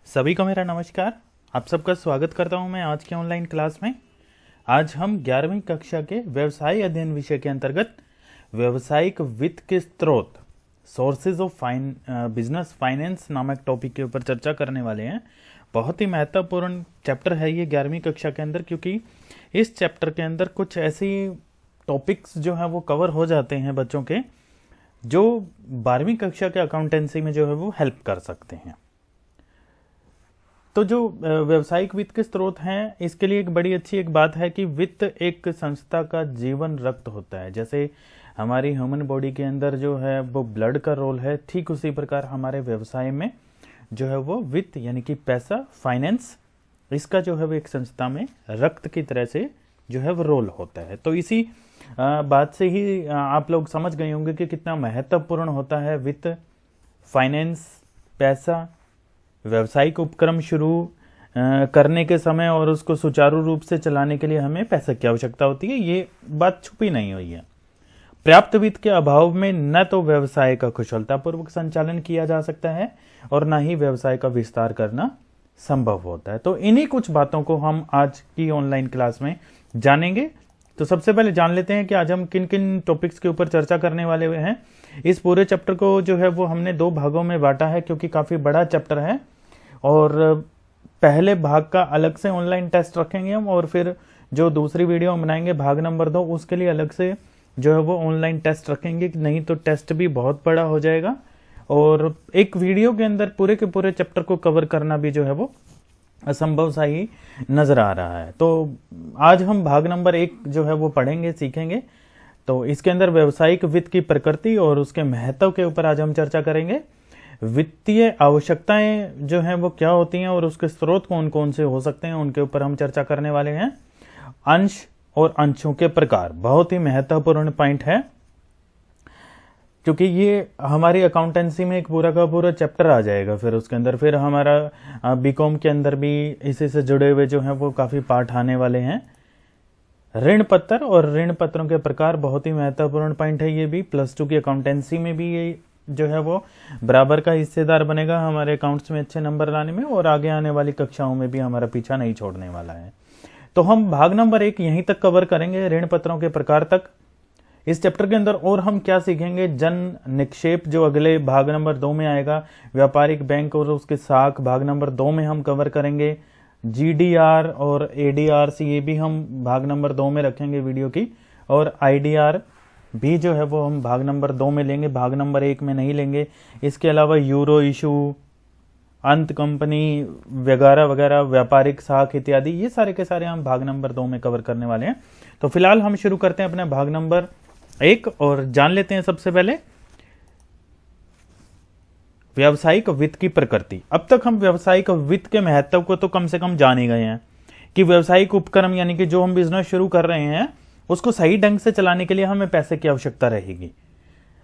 सभी को मेरा नमस्कार। आप सबका स्वागत करता हूं मैं आज के ऑनलाइन क्लास में। आज हम 11वीं कक्षा के व्यवसाय अध्ययन विषय के अंतर्गत व्यवसायिक वित्त के स्रोत सोर्सेज ऑफ बिजनेस फाइनेंस नामक टॉपिक के ऊपर चर्चा करने वाले हैं। बहुत ही महत्वपूर्ण चैप्टर है ये 11वीं कक्षा के अंदर, क्योंकि इस चैप्टर के अंदर कुछ ऐसी टॉपिक्स जो है वो कवर हो जाते हैं बच्चों के, जो 12वीं कक्षा के अकाउंटेंसी में जो है वो हेल्प कर सकते हैं। तो जो व्यवसायिक वित्त के स्रोत हैं, इसके लिए एक बड़ी अच्छी एक बात है कि वित्त एक संस्था का जीवन रक्त होता है। जैसे हमारी ह्यूमन बॉडी के अंदर जो है वो ब्लड का रोल है, ठीक उसी प्रकार हमारे व्यवसाय में जो है वो वित्त यानी कि पैसा, फाइनेंस, इसका जो है वो एक संस्था में रक्त की तरह से जो है वो रोल होता है। तो इसी बात से ही आप लोग समझ गए होंगे कि कितना महत्वपूर्ण होता है वित्त, फाइनेंस, पैसा। व्यावसायिक उपक्रम शुरू करने के समय और उसको सुचारू रूप से चलाने के लिए हमें पैसे की आवश्यकता होती है, ये बात छुपी नहीं हुई है। पर्याप्त वित्त के अभाव में न तो व्यवसाय का कुशलतापूर्वक संचालन किया जा सकता है और न ही व्यवसाय का विस्तार करना संभव होता है। तो इन्हीं कुछ बातों को हम आज की ऑनलाइन क्लास में जानेंगे। तो सबसे पहले जान लेते हैं कि आज हम किन किन टॉपिक्स के ऊपर चर्चा करने वाले हैं। इस पूरे चैप्टर को जो है वो हमने 2 भागों में बांटा है, क्योंकि काफी बड़ा चैप्टर है। और पहले भाग का अलग से ऑनलाइन टेस्ट रखेंगे हम, और फिर जो दूसरी वीडियो हम बनाएंगे भाग नंबर 2, उसके लिए अलग से जो है वो ऑनलाइन टेस्ट रखेंगे, नहीं तो टेस्ट भी बहुत बड़ा हो जाएगा और एक वीडियो के अंदर पूरे के पूरे चैप्टर को कवर करना भी जो है वो असंभव सा ही नजर आ रहा है। तो आज हम भाग नंबर 1 जो है वो पढ़ेंगे, सीखेंगे। तो इसके अंदर व्यवसायिक वित्त की प्रकृति और उसके महत्व के ऊपर आज हम चर्चा करेंगे। वित्तीय आवश्यकताएं जो हैं वो क्या होती हैं और उसके स्रोत कौन कौन से हो सकते हैं, उनके ऊपर हम चर्चा करने वाले हैं। अंश और अंशों के प्रकार बहुत ही महत्वपूर्ण पॉइंट है, क्योंकि ये हमारी अकाउंटेंसी में एक पूरा का पूरा चैप्टर आ जाएगा। फिर उसके अंदर फिर हमारा बीकॉम के अंदर भी इसी से जुड़े हुए जो हैं वो काफी पाठ आने वाले हैं। ऋण पत्र और ऋण पत्रों के प्रकार बहुत ही महत्वपूर्ण पॉइंट है। ये भी +2 की अकाउंटेंसी में भी ये जो है वो बराबर का हिस्सेदार बनेगा हमारे अकाउंट्स में अच्छे नंबर लाने में, और आगे आने वाली कक्षाओं में भी हमारा पीछा नहीं छोड़ने वाला है। तो हम भाग नंबर 1 यहीं तक कवर करेंगे, ऋण पत्रों के प्रकार तक। इस चैप्टर के अंदर और हम क्या सीखेंगे, जन निक्षेप जो अगले भाग नंबर 2 में आएगा, व्यापारिक बैंक और उसके साख भाग नंबर 2 में हम कवर करेंगे। GDR और ADR ये भी हम भाग नंबर 2 में रखेंगे वीडियो की, और IDR भी जो है वो हम भाग नंबर 2 में लेंगे, भाग नंबर 1 में नहीं लेंगे। इसके अलावा यूरो इशू, अंत कंपनी वगैरह वगैरह, व्यापारिक साख इत्यादि, ये सारे के सारे हम भाग नंबर 2 में कवर करने वाले हैं। तो फिलहाल हम शुरू करते हैं अपने भाग नंबर 1 और जान लेते हैं सबसे पहले व्यावसायिक वित्त की प्रकृति। अब तक हम व्यावसायिक वित्त के महत्व को तो कम से कम जान ही गए हैं कि व्यावसायिक उपक्रम यानी कि जो हम बिजनेस शुरू कर रहे हैं उसको सही ढंग से चलाने के लिए हमें पैसे की आवश्यकता रहेगी।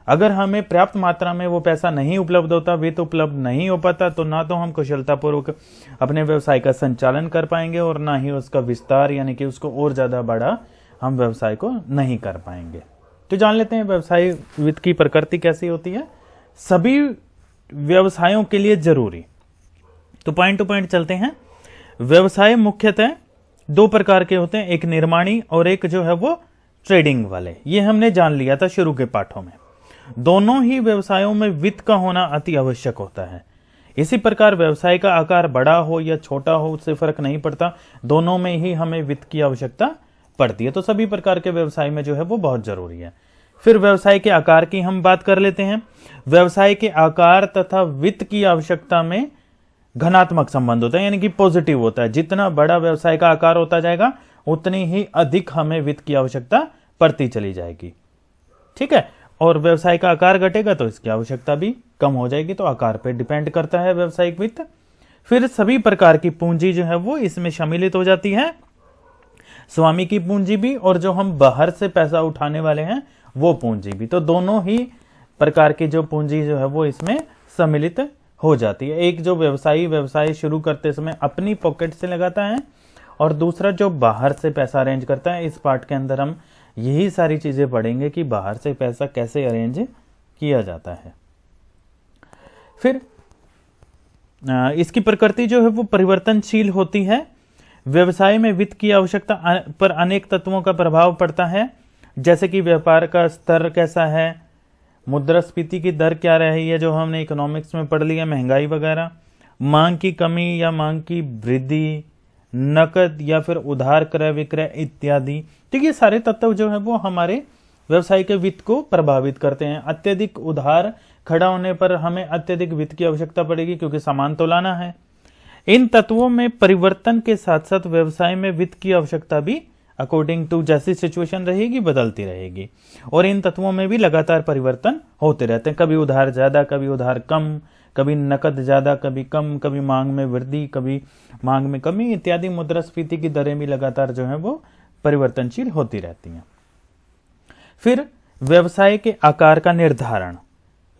अगर हमें पर्याप्त मात्रा में वो पैसा नहीं उपलब्ध होता, वित्त उपलब्ध नहीं हो पाता, तो ना तो हम कुशलतापूर्वक अपने व्यवसाय का संचालन कर पाएंगे और ना ही उसका विस्तार यानी कि उसको और ज्यादा बड़ा हम व्यवसाय को नहीं कर पाएंगे। तो जान लेते हैं व्यवसाय वित्त की प्रकृति कैसी होती है, सभी व्यवसायों के लिए जरूरी। तो पॉइंट टू पॉइंट चलते हैं। व्यवसाय मुख्यतः 2 प्रकार के होते हैं, एक निर्माणी और एक जो है वो ट्रेडिंग वाले। ये हमने जान लिया था शुरू के पाठों में। दोनों ही व्यवसायों में वित्त का होना अति आवश्यक होता है। इसी प्रकार व्यवसाय का आकार बड़ा हो या छोटा हो उससे फर्क नहीं पड़ता, दोनों में ही हमें वित्त की आवश्यकता पड़ती है। तो सभी प्रकार के व्यवसाय में जो है वो बहुत जरूरी है। फिर व्यवसाय के आकार की हम बात कर लेते हैं। व्यवसाय के आकार तथा वित्त की आवश्यकता में घनात्मक संबंध होता है, यानी कि पॉजिटिव होता है। जितना बड़ा व्यवसाय का आकार होता जाएगा उतनी ही अधिक हमें वित्त की आवश्यकता पड़ती चली जाएगी, ठीक है। और व्यवसाय का आकार घटेगा तो इसकी आवश्यकता भी कम हो जाएगी। तो आकार पे डिपेंड करता है व्यवसायिक वित्त। फिर सभी प्रकार की पूंजी जो है वो इसमें सम्मिलित हो जाती है, स्वामी की पूंजी भी और जो हम बाहर से पैसा उठाने वाले हैं वो पूंजी भी। तो दोनों ही प्रकार की जो पूंजी जो है वो इसमें सम्मिलित हो जाती है। एक जो व्यवसाय शुरू करते समय अपनी पॉकेट से लगाता है, और दूसरा जो बाहर से पैसा अरेंज करता है। इस पार्ट के अंदर हम यही सारी चीजें पढ़ेंगे कि बाहर से पैसा कैसे अरेंज किया जाता है। फिर इसकी प्रकृति जो है वो परिवर्तनशील होती है। व्यवसाय में वित्त की आवश्यकता पर अनेक तत्वों का प्रभाव पड़ता है, जैसे कि व्यापार का स्तर कैसा है, मुद्रास्फीति की दर क्या रही है जो हमने इकोनॉमिक्स में पढ़ लिया, महंगाई वगैरह, मांग की कमी या मांग की वृद्धि, नकद या फिर उधार क्रय विक्रय इत्यादि। तो ये सारे तत्व जो है वो हमारे व्यवसाय के वित्त को प्रभावित करते हैं। अत्यधिक उधार खड़ा होने पर हमें अत्यधिक वित्त की आवश्यकता पड़ेगी, क्योंकि सामान तो लाना है। इन तत्वों में परिवर्तन के साथ साथ व्यवसाय में वित्त की आवश्यकता भी अकॉर्डिंग टू जैसी सिचुएशन रहेगी बदलती रहेगी, और इन तत्वों में भी लगातार परिवर्तन होते रहते हैं। कभी उधार ज्यादा, कभी उधार कम, कभी नकद ज्यादा, कभी कम, कभी मांग में वृद्धि, कभी मांग में कमी इत्यादि। मुद्रास्फीति की दरें भी लगातार जो है वो परिवर्तनशील होती रहती हैं। फिर व्यवसाय के आकार का निर्धारण।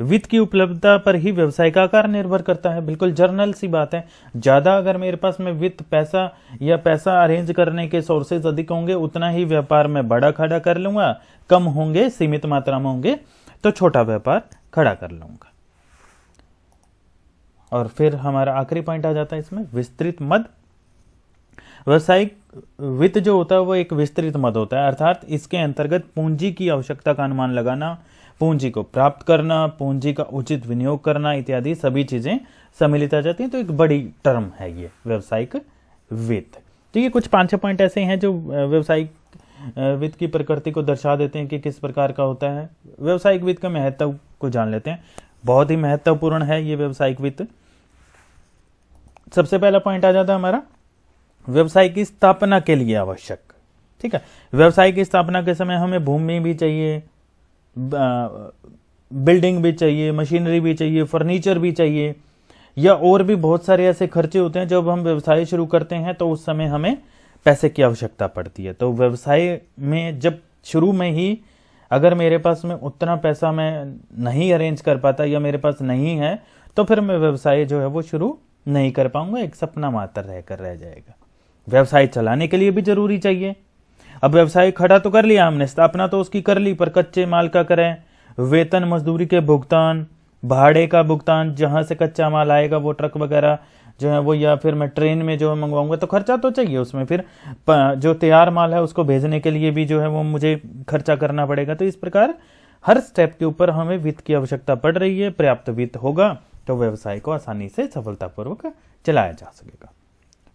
वित्त की उपलब्धता पर ही व्यवसाय का आकार निर्भर करता है। बिल्कुल जर्नल सी बात है। ज्यादा अगर मेरे पास में वित्त पैसा या पैसा अरेंज करने के सोर्सेज अधिक होंगे, उतना ही व्यापार में बड़ा खड़ा कर लूंगा। कम होंगे, सीमित मात्रा में होंगे, तो छोटा व्यापार खड़ा कर लूंगा। और फिर हमारा आखिरी पॉइंट आ जाता है इसमें, विस्तृत मद। व्यवसायिक वित्त जो होता है वो एक विस्तृत मद होता है, अर्थात इसके अंतर्गत पूंजी की आवश्यकता का अनुमान लगाना, पूंजी को प्राप्त करना, पूंजी का उचित विनियोग करना इत्यादि सभी चीजें सम्मिलित आ जाती हैं। तो एक बड़ी टर्म है ये व्यवसायिक वित्त। तो ये कुछ 5-6 पॉइंट ऐसे हैं जो व्यवसायिक वित्त की प्रकृति को दर्शा देते हैं कि किस प्रकार का होता है। व्यवसायिक वित्त का महत्व को जान लेते हैं। बहुत ही महत्वपूर्ण है ये व्यवसायिक वित्त। सबसे पहला पॉइंट आ जाता है हमारा व्यवसाय की स्थापना के लिए आवश्यक। ठीक है, व्यवसाय की स्थापना के समय हमें भूमि भी चाहिए, बिल्डिंग भी चाहिए, मशीनरी भी चाहिए, फर्नीचर भी चाहिए, या और भी बहुत सारे ऐसे खर्चे होते हैं। जब हम व्यवसाय शुरू करते हैं तो उस समय हमें पैसे की आवश्यकता पड़ती है। तो व्यवसाय में जब शुरू में ही अगर मेरे पास में उतना पैसा मैं नहीं अरेंज कर पाता या मेरे पास नहीं है, तो फिर मैं व्यवसाय जो है वो शुरू नहीं कर पाऊंगा, एक सपना मात्र रहकर रह जाएगा। व्यवसाय चलाने के लिए भी जरूरी चाहिए। अब व्यवसाय खड़ा तो कर लिया हमने, स्थापना तो उसकी कर ली, पर कच्चे माल का करें, वेतन मजदूरी के भुगतान, भाड़े का भुगतान, जहां से कच्चा माल आएगा वो ट्रक वगैरह जो है वो, या फिर मैं ट्रेन में जो है मंगवाऊंगा, तो खर्चा तो चाहिए उसमें। फिर जो तैयार माल है उसको भेजने के लिए भी जो है वो मुझे खर्चा करना पड़ेगा। तो इस प्रकार हर स्टेप के ऊपर हमें वित्त की आवश्यकता पड़ रही है। पर्याप्त वित्त होगा तो व्यवसाय को आसानी से सफलतापूर्वक चलाया जा सकेगा।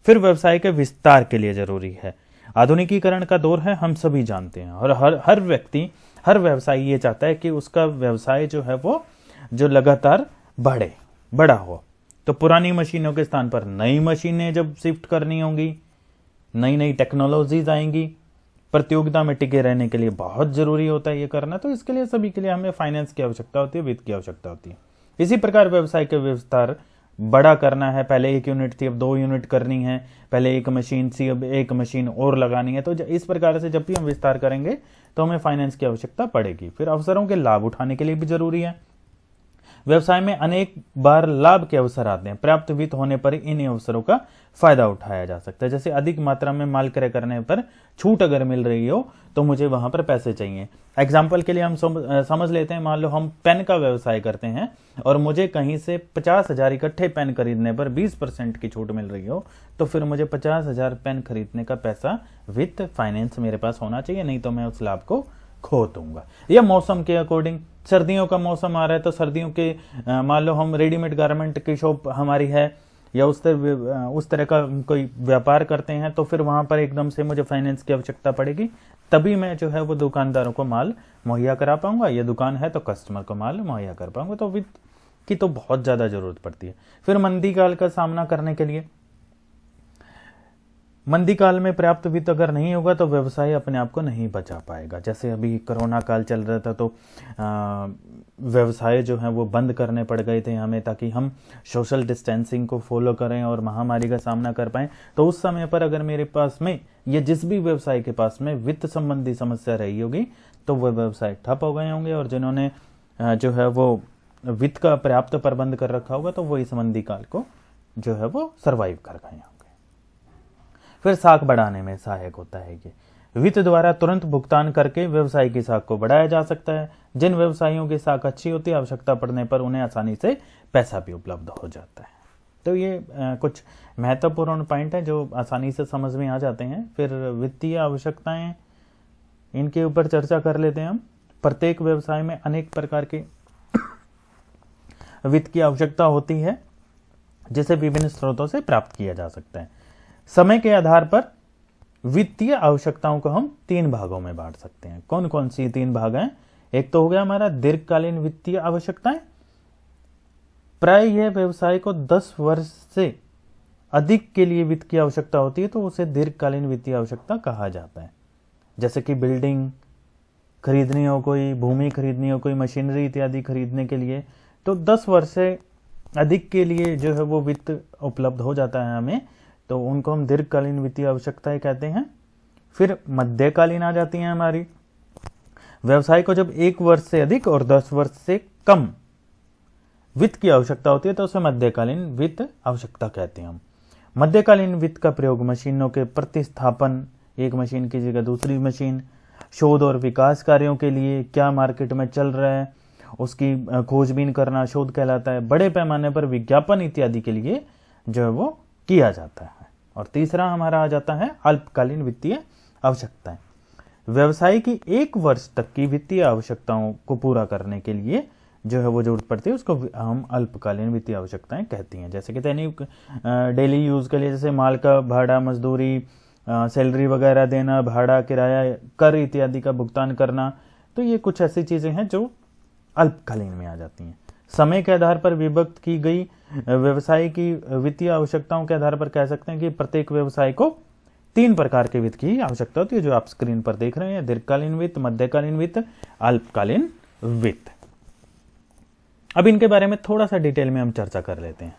फिर व्यवसाय के विस्तार के लिए जरूरी है। आधुनिकीकरण का दौर है, हम सभी जानते हैं, और हर व्यक्ति, हर व्यवसायी ये चाहता है कि उसका व्यवसाय जो है वो जो लगातार बड़ा हो। तो पुरानी मशीनों के स्थान पर नई मशीनें जब शिफ्ट करनी होंगी, नई नई टेक्नोलॉजीज आएंगी, प्रतियोगिता में टिके रहने के लिए बहुत जरूरी होता है ये करना। तो इसके लिए सभी के लिए हमें फाइनेंस की आवश्यकता होती है, वित्त की आवश्यकता होती है। इसी प्रकार व्यवसाय का विस्तार बड़ा करना है। पहले 1 यूनिट थी, अब 2 यूनिट करनी है। पहले 1 मशीन थी, अब 1 मशीन और लगानी है। तो इस प्रकार से जब भी हम विस्तार करेंगे तो हमें फाइनेंस की आवश्यकता पड़ेगी। फिर अवसरों के लाभ उठाने के लिए भी जरूरी है। व्यवसाय में अनेक बार लाभ के अवसर आते हैं। पर्याप्त वित्त होने पर इन अवसरों का फायदा उठाया जा सकता है। जैसे अधिक मात्रा में माल क्रय करने पर छूट अगर मिल रही हो तो मुझे वहां पर पैसे चाहिए। एग्जाम्पल के लिए हम समझ लेते हैं, मान लो हम पेन का व्यवसाय करते हैं और मुझे कहीं से 50,000 इकट्ठे पेन खरीदने पर 20% की छूट मिल रही हो, तो फिर मुझे 50,000 पेन खरीदने का पैसा वित्त फाइनेंस मेरे पास होना चाहिए, नहीं तो मैं उस लाभ को खो दूंगा। या मौसम के अकॉर्डिंग, सर्दियों का मौसम आ रहा है तो सर्दियों के मान लो हम रेडीमेड गारमेंट की शॉप हमारी है या उस तरह का कोई व्यापार करते हैं, तो फिर वहां पर एकदम से मुझे फाइनेंस की आवश्यकता पड़ेगी। तभी मैं जो है वो दुकानदारों को माल मुहैया करा पाऊंगा, या दुकान है तो कस्टमर को माल मुहैया कर पाऊंगा। तो वित्त की तो बहुत ज्यादा जरूरत पड़ती है। फिर मंदी काल का सामना करने के लिए, मंदी काल में पर्याप्त वित्त अगर नहीं होगा तो व्यवसाय अपने आप को नहीं बचा पाएगा। जैसे अभी कोरोना काल चल रहा था तो व्यवसाय जो है वो बंद करने पड़ गए थे हमें, ताकि हम सोशल डिस्टेंसिंग को फॉलो करें और महामारी का सामना कर पाएं। तो उस समय पर अगर मेरे पास में या जिस भी व्यवसाय के पास में वित्त संबंधी समस्या रही होगी तो वह व्यवसाय ठप हो गए होंगे, और जिन्होंने जो है वो वित्त का पर्याप्त प्रबंध कर रखा होगा तो वो इस मंदी काल को जो है वो सर्वाइव कर गए होंगे। फिर साख बढ़ाने में सहायक होता है ये। वित्त द्वारा तुरंत भुगतान करके व्यवसाय की साख को बढ़ाया जा सकता है। जिन व्यवसायियों की साख अच्छी होती है, आवश्यकता पड़ने पर उन्हें आसानी से पैसा भी उपलब्ध हो जाता है। तो ये कुछ महत्वपूर्ण पॉइंट है जो आसानी से समझ में आ जाते हैं। फिर वित्तीय आवश्यकताएं, इनके ऊपर चर्चा कर लेते हैं हम। प्रत्येक व्यवसाय में अनेक प्रकार के वित्त की आवश्यकता होती है जिसे विभिन्न स्रोतों से प्राप्त किया जा सकता है। समय के आधार पर वित्तीय आवश्यकताओं को हम 3 भागों में बांट सकते हैं। कौन कौन सी 3 भाग हैं? एक तो हो गया हमारा दीर्घकालीन वित्तीय आवश्यकताएं। प्राय यह व्यवसाय को 10 वर्ष से अधिक के लिए वित्त की आवश्यकता होती है तो उसे दीर्घकालीन वित्तीय आवश्यकता कहा जाता है। जैसे कि बिल्डिंग खरीदनी हो, कोई भूमि खरीदनी हो, कोई मशीनरी इत्यादि खरीदने के लिए, तो 10 वर्ष से अधिक के लिए जो है वो वित्त उपलब्ध हो जाता है हमें, तो उनको हम दीर्घकालीन वित्तीय आवश्यकताएं कहते हैं। फिर मध्यकालीन आ जाती हैं हमारी। व्यवसाय को जब 1 वर्ष से अधिक और 10 वर्ष से कम वित्त की आवश्यकता होती है तो उसे मध्यकालीन वित्त आवश्यकता कहते हैं हम। मध्यकालीन वित्त का प्रयोग मशीनों के प्रतिस्थापन, एक मशीन की जगह दूसरी मशीन, शोध और विकास कार्यों के लिए, क्या मार्केट में चल रहा है उसकी खोजबीन करना शोध कहलाता है। बड़े पैमाने पर विज्ञापन इत्यादि के लिए जो है वो किया जाता है। और तीसरा हमारा आ जाता है अल्पकालीन वित्तीय आवश्यकताएं। व्यवसाय की 1 वर्ष तक की वित्तीय आवश्यकताओं को पूरा करने के लिए जो है वो जरूरत पड़ती है, उसको हम अल्पकालीन वित्तीय आवश्यकताएं कहती हैं। जैसे कि दैनिक डेली यूज के लिए, जैसे माल का भाड़ा, मजदूरी, सैलरी वगैरह देना, भाड़ा, किराया, कर इत्यादि का भुगतान करना, तो ये कुछ ऐसी चीजें हैं जो अल्पकालीन में आ जाती हैं। समय के आधार पर विभक्त की गई व्यवसाय की वित्तीय आवश्यकताओं के आधार पर कह सकते हैं कि प्रत्येक व्यवसाय को 3 प्रकार के वित्त की आवश्यकता होती है जो आप स्क्रीन पर देख रहे हैं। दीर्घकालीन वित्त, मध्यकालीन वित्त, अल्पकालीन वित्त। अब इनके बारे में थोड़ा सा डिटेल में हम चर्चा कर लेते हैं।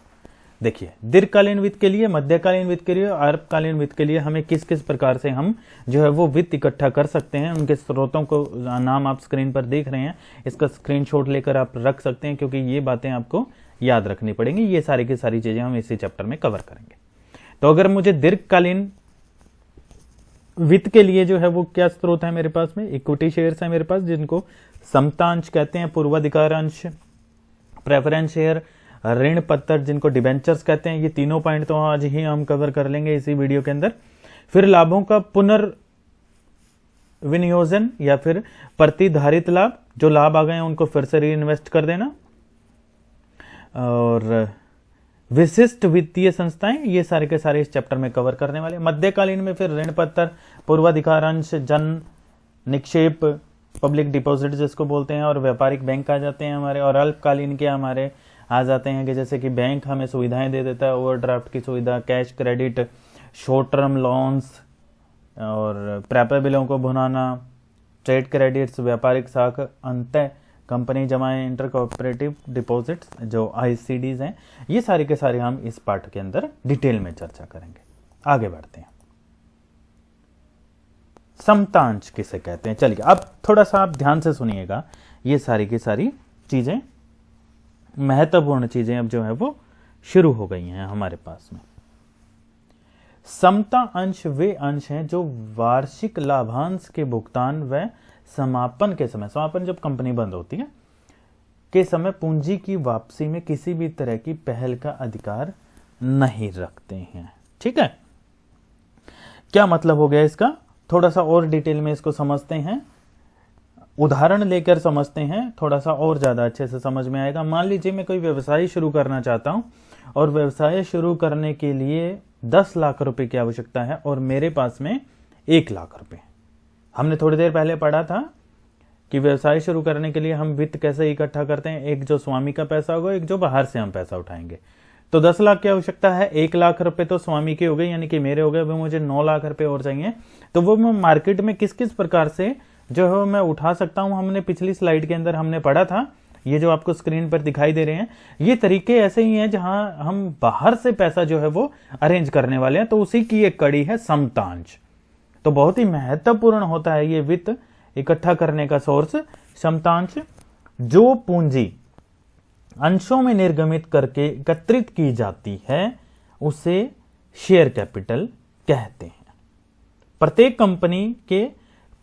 देखिए, दीर्घकालीन वित्त के लिए, मध्यकालीन वित्त के लिए, अल्पकालीन वित्त के लिए हमें किस किस प्रकार से हम जो है वो वित्त इकट्ठा कर सकते हैं, उनके स्रोतों को नाम आप स्क्रीन पर देख रहे हैं, इसका स्क्रीनशॉट लेकर आप रख सकते हैं क्योंकि ये बातें आपको याद रखनी पड़ेंगी। ये सारी की सारी चीजें हम इसी चैप्टर में कवर करेंगे। तो अगर मुझे दीर्घकालीन वित्त के लिए जो है वो क्या स्रोत है मेरे पास में, इक्विटी शेयर्स है मेरे पास जिनको समतांश कहते हैं, पूर्वाधिकार अंश, प्रेफरेंस शेयर, ऋण पत्र जिनको डिबेंचर्स कहते हैं। ये तीनों पॉइंट तो आज ही हम कवर कर लेंगे इसी वीडियो के अंदर। फिर लाभों का पुनर्विनियोजन या फिर प्रतिधारित लाभ, जो लाभ आ गए हैं उनको फिर से री इन्वेस्ट कर देना। और विशिष्ट वित्तीय संस्थाएं, ये सारे के सारे इस चैप्टर में कवर करने वाले। मध्यकालीन में फिर ऋण पत्र, पूर्वाधिकार अंश, जन निक्षेप, पब्लिक डिपॉजिट जिसको बोलते हैं, और व्यापारिक बैंक आ जाते हैं हमारे। और अल्पकालीन के हमारे आ जाते हैं कि जैसे कि बैंक हमें सुविधाएं दे देता है, ओवरड्राफ्ट की सुविधा, cash credit, short term loans और प्राप्य बिलों को भुनाना, ट्रेड क्रेडिट्स, व्यापारिक साख, अंतः कंपनी जमाएं, इंटर कोऑपरेटिव डिपॉजिट्स जो आईसीडीज हैं। ये सारे के सारे हम इस पार्ट के अंदर डिटेल में चर्चा करेंगे। आगे बढ़ते हैं। समतांश किसे कहते हैं, चलिए अब थोड़ा सा आप ध्यान से सुनिएगा। ये सारी की सारी चीजें, महत्वपूर्ण चीजें अब जो है वो शुरू हो गई हैं हमारे पास में। समता अंश वे अंश हैं जो वार्षिक लाभांश के भुगतान व समापन के समय, समापन जब कंपनी बंद होती है के समय, पूंजी की वापसी में किसी भी तरह की पहल का अधिकार नहीं रखते हैं। ठीक है, क्या मतलब हो गया इसका, थोड़ा सा और डिटेल में इसको समझते हैं, उदाहरण लेकर समझते हैं, थोड़ा सा और ज्यादा अच्छे से समझ में आएगा। मान लीजिए मैं कोई व्यवसाय शुरू करना चाहता हूं और व्यवसाय शुरू करने के लिए 10 लाख रुपए की आवश्यकता है और मेरे पास में 1 लाख रुपए। हमने थोड़ी देर पहले पढ़ा था कि व्यवसाय शुरू करने के लिए हम वित्त कैसे इकट्ठा करते हैं, एक जो स्वामी का पैसा होगा, एक जो बाहर से हम पैसा उठाएंगे। तो 10 लाख की आवश्यकता है, 1 लाख रुपए तो स्वामी के हो गए यानी कि मेरे हो गए, मुझे 9 लाख रुपए और चाहिए। तो वो मैं मार्केट में किस किस प्रकार से जो है मैं उठा सकता हूं, हमने पिछली स्लाइड के अंदर हमने पढ़ा था। ये जो आपको स्क्रीन पर दिखाई दे रहे हैं ये तरीके ऐसे ही हैं जहां हम बाहर से पैसा जो है वो अरेंज करने वाले हैं। तो उसी की एक कड़ी है समतांश। तो बहुत ही महत्वपूर्ण होता है ये वित्त इकट्ठा करने का सोर्स, समतांश। जो पूंजी अंशों में निर्गमित करके एकत्रित की जाती है उसे शेयर कैपिटल कहते हैं। प्रत्येक कंपनी के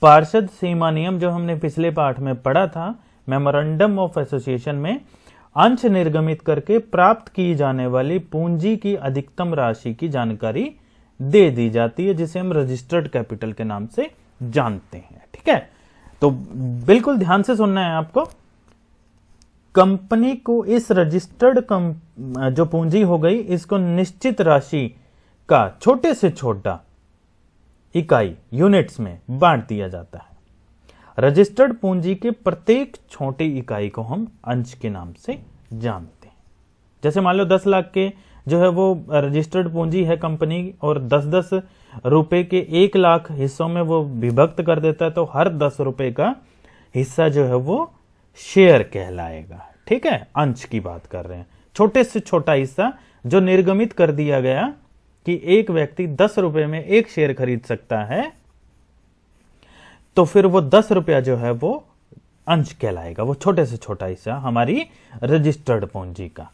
पार्षद सीमा नियम जो हमने पिछले पाठ में पढ़ा था, मेमोरेंडम ऑफ एसोसिएशन में, अंश निर्गमित करके प्राप्त की जाने वाली पूंजी की अधिकतम राशि की जानकारी दे दी जाती है, जिसे हम रजिस्टर्ड कैपिटल के नाम से जानते हैं। ठीक है, तो बिल्कुल ध्यान से सुनना है आपको। कंपनी को इस रजिस्टर्ड जो पूंजी हो गई, इसको निश्चित राशि का छोटे से छोटा इकाई यूनिट्स में बांट दिया जाता है। रजिस्टर्ड पूंजी के प्रत्येक छोटी इकाई को हम अंश के नाम से जानते हैं। जैसे मान लो 10 लाख के जो है वो रजिस्टर्ड पूंजी है कंपनी, और 10-10 रुपए के 1 लाख हिस्सों में वो विभक्त कर देता है, तो हर 10 रुपए का हिस्सा जो है वो शेयर कहलाएगा। ठीक है, अंश की बात कर रहे हैं, छोटे से छोटा हिस्सा जो निर्गमित कर दिया गया कि एक व्यक्ति 10 रुपए में एक शेयर खरीद सकता है, तो फिर वो 10 रुपया जो है वो अंश कहलाएगा, वो छोटे से छोटा हिस्सा हमारी रजिस्टर्ड पूंजी का।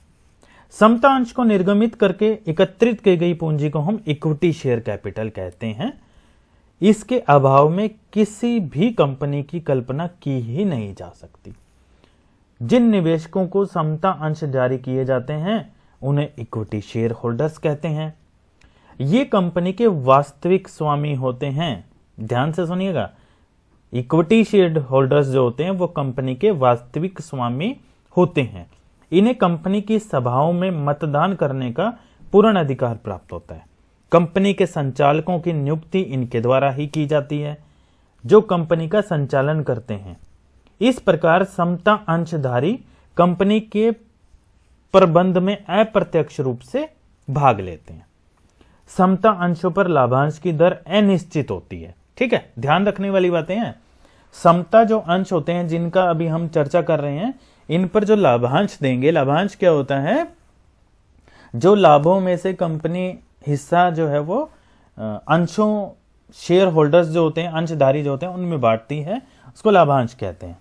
समता अंश को निर्गमित करके एकत्रित की गई पूंजी को हम इक्विटी शेयर कैपिटल कहते हैं। इसके अभाव में किसी भी कंपनी की कल्पना की ही नहीं जा सकती। जिन निवेशकों को समता अंश जारी किए जाते हैं उन्हें इक्विटी शेयर होल्डर्स कहते हैं। ये कंपनी के वास्तविक स्वामी होते हैं। ध्यान से सुनिएगा, इक्विटी शेयर होल्डर्स जो होते हैं वो कंपनी के वास्तविक स्वामी होते हैं। इन्हें कंपनी की सभाओं में मतदान करने का पूर्ण अधिकार प्राप्त होता है। कंपनी के संचालकों की नियुक्ति इनके द्वारा ही की जाती है, जो कंपनी का संचालन करते हैं। इस प्रकार समता अंशधारी कंपनी के प्रबंध में अप्रत्यक्ष रूप से भाग लेते हैं। समता अंशों पर लाभांश की दर अनिश्चित होती है। ठीक है, ध्यान रखने वाली बातें हैं। समता जो अंश होते हैं जिनका अभी हम चर्चा कर रहे हैं, इन पर जो लाभांश देंगे, लाभांश क्या होता है, जो लाभों में से कंपनी हिस्सा जो है वो अंशों, शेयर होल्डर्स जो होते हैं, अंशधारी जो होते हैं, उनमें बांटती है, उसको लाभांश कहते हैं।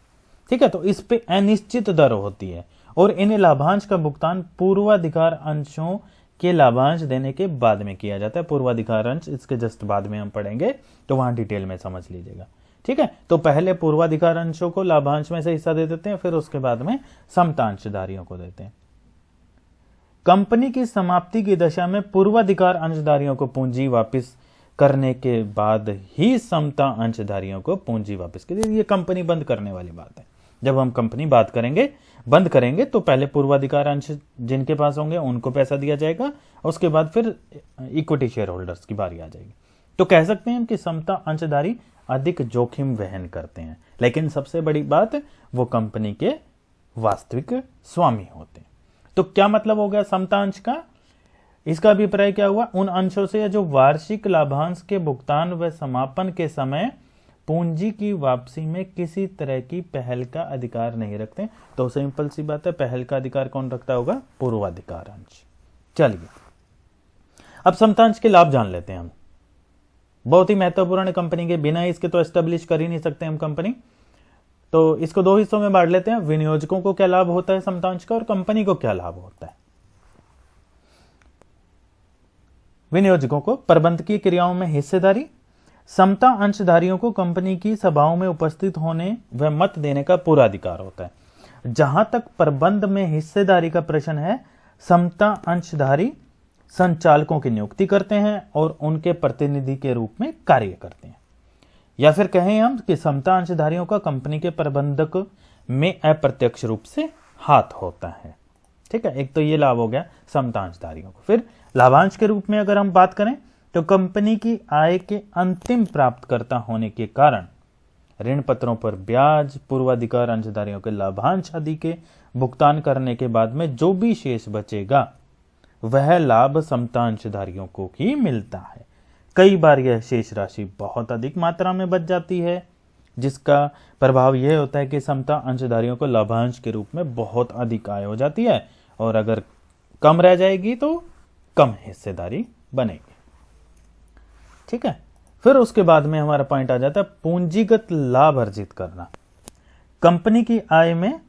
ठीक है, तो इस पे अनिश्चित दर होती है और इन लाभांश का भुगतान पूर्वाधिकार अंशों के लाभांश देने के बाद में किया जाता है। पूर्वाधिकार अंश इसके जस्ट बाद में हम पढ़ेंगे, तो वहां डिटेल में समझ लीजिएगा। ठीक है, तो पहले पूर्वाधिकार अंशों को लाभांश में से हिस्सा दे देते हैं, फिर उसके बाद में समता अंशधारियों को देते हैं। कंपनी की समाप्ति की दशा में पूर्वाधिकार अंशधारियों को पूंजी वापस करने के बाद ही समता अंशधारियों को पूंजी वापस करें। ये कंपनी बंद करने वाली बात है। जब हम कंपनी बंद करेंगे तो पहले पूर्वाधिकार अंश जिनके पास होंगे उनको पैसा दिया जाएगा, उसके बाद फिर इक्विटी शेयर होल्डर्स की बारी आ जाएगी। तो कह सकते हैं कि समता अंशधारी अधिक जोखिम वहन करते हैं, लेकिन सबसे बड़ी बात वो कंपनी के वास्तविक स्वामी होते हैं। तो क्या मतलब हो गया समता अंश का? इसका अभिप्राय क्या हुआ? उन अंशों से जो वार्षिक लाभांश के भुगतान व समापन के समय पूंजी की वापसी में किसी तरह की पहल का अधिकार नहीं रखते। तो सिंपल सी बात है, पहल का अधिकार कौन रखता होगा? पूर्वाधिकार अंश। चलिए अब समता अंश के लाभ जान लेते हैं हम। बहुत ही महत्वपूर्ण कंपनी के, बिना इसके तो एस्टेब्लिश कर ही नहीं सकते हम कंपनी। तो इसको दो हिस्सों में बांट लेते हैं। विनियोजकों को क्या लाभ होता है समता अंश का, और कंपनी को क्या लाभ होता है। विनियोजकों को प्रबंधकीय क्रियाओं में हिस्सेदारी। समता अंशधारियों को कंपनी की सभाओं में उपस्थित होने व मत देने का पूरा अधिकार होता है। जहां तक प्रबंध में हिस्सेदारी का प्रश्न है, समता अंशधारी संचालकों की नियुक्ति करते हैं और उनके प्रतिनिधि के रूप में कार्य करते हैं। या फिर कहें हम कि समता अंशधारियों का कंपनी के प्रबंधक में अप्रत्यक्ष रूप से हाथ होता है। ठीक है, एक तो ये लाभ हो गया समता अंशधारियों को। फिर लाभांश के रूप में अगर हम बात करें तो कंपनी की आय के अंतिम प्राप्तकर्ता होने के कारण ऋण पत्रों पर ब्याज, पूर्वाधिकार अंशधारियों के लाभांश आदि के भुगतान करने के बाद में जो भी शेष बचेगा वह लाभ समता अंशधारियों को ही मिलता है। कई बार यह शेष राशि बहुत अधिक मात्रा में बच जाती है, जिसका प्रभाव यह होता है कि समता अंशधारियों को लाभांश के रूप में बहुत अधिक आय हो जाती है, और अगर कम रह जाएगी तो कम हिस्सेदारी बनेगी। ठीक है, फिर उसके बाद में हमारा पॉइंट आ जाता है पूंजीगत लाभ अर्जित करना। कंपनी की आय में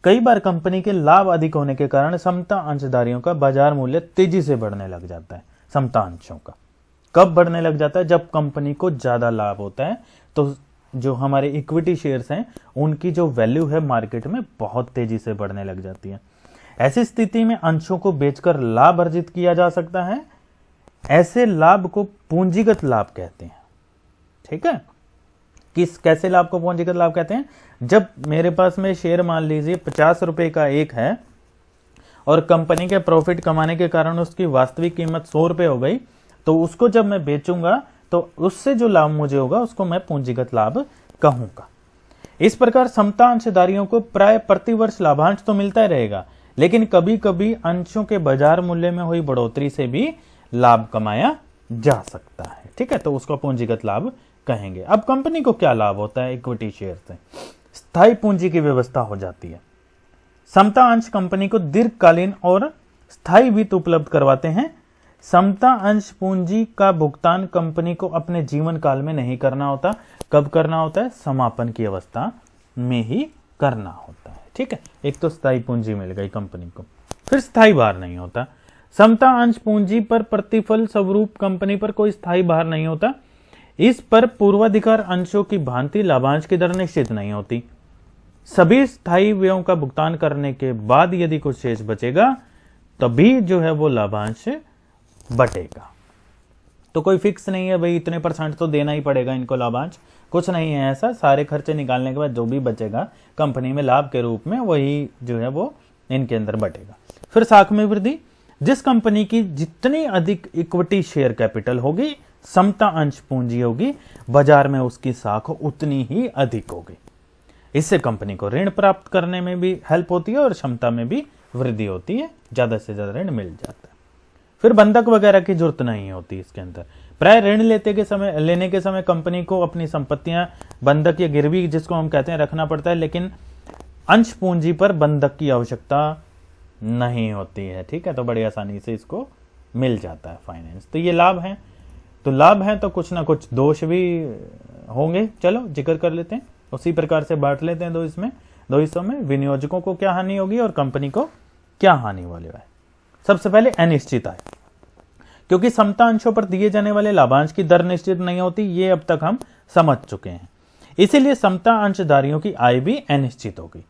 कई बार कंपनी के लाभ अधिक होने के कारण समता अंशधारियों का बाजार मूल्य तेजी से बढ़ने लग जाता है। समता अंशों का कब बढ़ने लग जाता है? जब कंपनी को ज्यादा लाभ होता है तो जो हमारे इक्विटी शेयर्स हैं उनकी जो वैल्यू है मार्केट में बहुत तेजी से बढ़ने लग जाती है। ऐसी स्थिति में अंशों को बेचकर लाभ अर्जित किया जा सकता है। ऐसे लाभ को पूंजीगत लाभ कहते हैं। ठीक है, कैसे लाभ को पूंजीगत लाभ कहते हैं? जब मेरे पास में शेयर मान लीजिए 50 रुपए का एक है और कंपनी के प्रॉफिट कमाने के कारण उसकी वास्तविक कीमत 100 रुपए हो गई, तो उसको जब मैं बेचूंगा तो उससे जो लाभ मुझे होगा उसको मैं पूंजीगत लाभ कहूंगा। इस प्रकार समता अंशधारियों को प्राय प्रतिवर्ष लाभांश तो मिलता ही रहेगा, लेकिन कभी कभी अंशों के बाजार मूल्य में हुई बढ़ोतरी से भी लाभ कमाया जा सकता है। ठीक है, तो उसको पूंजीगत लाभ कहेंगे। अब कंपनी को क्या लाभ होता है इक्विटी शेयर से? स्थायी पूंजी की व्यवस्था हो जाती है। समता अंश कंपनी को दीर्घकालीन और स्थायी वित्त उपलब्ध करवाते हैं। समता अंश पूंजी का भुगतान कंपनी को अपने जीवन काल में नहीं करना होता। कब करना होता है? समापन की अवस्था में ही करना होता है। ठीक है, एक तो स्थायी पूंजी मिल गई कंपनी को, फिर स्थायी भार नहीं होता। समता अंश पूंजी पर प्रतिफल स्वरूप कंपनी पर कोई स्थायी भार नहीं होता। इस पर पूर्वाधिकार अंशों की भांति लाभांश की दर निश्चित नहीं होती। सभी स्थायी व्ययों का भुगतान करने के बाद यदि कुछ शेष बचेगा तभी जो है वो लाभांश बटेगा। तो कोई फिक्स नहीं है भाई इतने % तो देना ही पड़ेगा इनको लाभांश, कुछ नहीं है ऐसा। सारे खर्चे निकालने के बाद जो भी बचेगा कंपनी में लाभ के रूप में वही जो है वो इनके अंदर बटेगा। फिर साख में वृद्धि। जिस कंपनी की जितनी अधिक इक्विटी शेयर कैपिटल होगी, समता अंश पूंजी होगी, बाजार में उसकी साख उतनी ही अधिक होगी। इससे कंपनी को ऋण प्राप्त करने में भी हेल्प होती है और क्षमता में भी वृद्धि होती है, ज्यादा से ज्यादा ऋण मिल जाता है। फिर बंधक वगैरह की जरूरत नहीं होती इसके अंदर। प्राय ऋण लेने के समय कंपनी को अपनी संपत्तियां बंधक या गिरवी जिसको हम कहते हैं रखना पड़ता है, लेकिन अंश पूंजी पर बंधक की आवश्यकता नहीं होती है। ठीक है, तो बड़ी आसानी से इसको मिल जाता है फाइनेंस। तो ये लाभ है, तो लाभ है तो कुछ ना कुछ दोष भी होंगे। चलो जिक्र कर लेते हैं, उसी प्रकार से बांट लेते हैं दो हिस्सों में। विनियोजकों को क्या हानि होगी और कंपनी को क्या हानि वाले है। सबसे पहले अनिश्चित आय, क्योंकि समता अंशों पर दिए जाने वाले लाभांश की दर निश्चित नहीं होती, ये अब तक हम समझ चुके हैं। इसीलिए समता अंशधारियों की आय भी अनिश्चित होगी।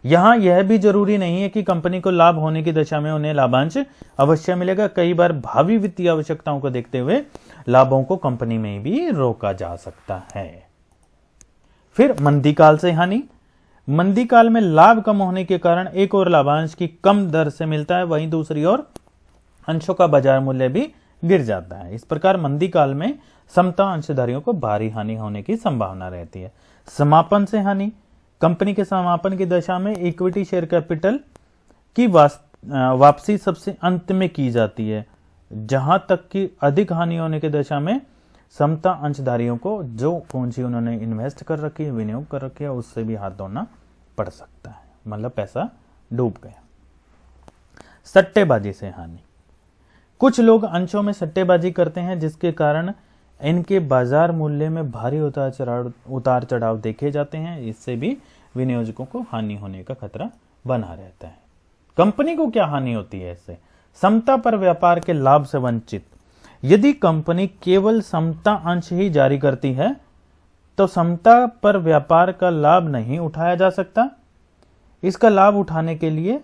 यहां यह भी जरूरी नहीं है कि कंपनी को लाभ होने की दशा में उन्हें लाभांश अवश्य मिलेगा। कई बार भावी वित्तीय आवश्यकताओं को देखते हुए लाभों को कंपनी में भी रोका जा सकता है। फिर मंदी काल से हानि। मंदी काल में लाभ कम होने के कारण एक और लाभांश की कम दर से मिलता है, वहीं दूसरी ओर अंशों का बाजार मूल्य भी गिर जाता है। इस प्रकार मंदी काल में समता अंशधारियों को भारी हानि होने की संभावना रहती है। समापन से हानि। कंपनी के समापन की दशा में इक्विटी शेयर कैपिटल की वापसी सबसे अंत में की जाती है। जहां तक कि अधिक हानि होने की दशा में समता अंशधारियों को जो पूंजी उन्होंने इन्वेस्ट कर रखी है, विनियोग कर रखी है, उससे भी हाथ धोना पड़ सकता है, मतलब पैसा डूब गया। सट्टेबाजी से हानि। कुछ लोग अंशों में सट्टेबाजी करते हैं जिसके कारण इनके बाजार मूल्य में भारी उतार चढ़ाव देखे जाते हैं। इससे भी विनियोजकों को हानि होने का खतरा बना रहता है। कंपनी को क्या हानि होती है इससे? समता पर व्यापार के लाभ से वंचित। यदि कंपनी केवल समता अंश ही जारी करती है तो समता पर व्यापार का लाभ नहीं उठाया जा सकता। इसका लाभ उठाने के लिए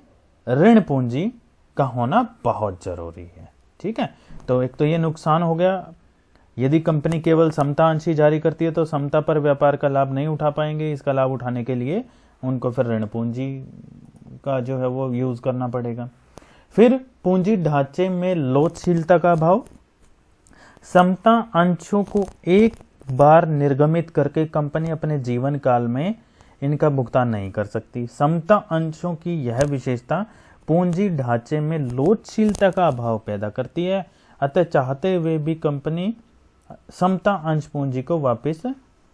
ऋण पूंजी का होना बहुत जरूरी है। ठीक है, तो एक तो ये नुकसान हो गया, यदि कंपनी केवल समता अंश ही जारी करती है तो समता पर व्यापार का लाभ नहीं उठा पाएंगे। इसका लाभ उठाने के लिए उनको फिर ऋण पूंजी का जो है वो यूज करना पड़ेगा। फिर पूंजी ढांचे में लोचशीलता का अभाव। समता अंशों को एक बार निर्गमित करके कंपनी अपने जीवन काल में इनका भुगतान नहीं कर सकती। समता अंशों की यह विशेषता पूंजी ढांचे में लोचशीलता का अभाव पैदा करती है। अतः चाहते हुए भी कंपनी समता अंश पूंजी को वापस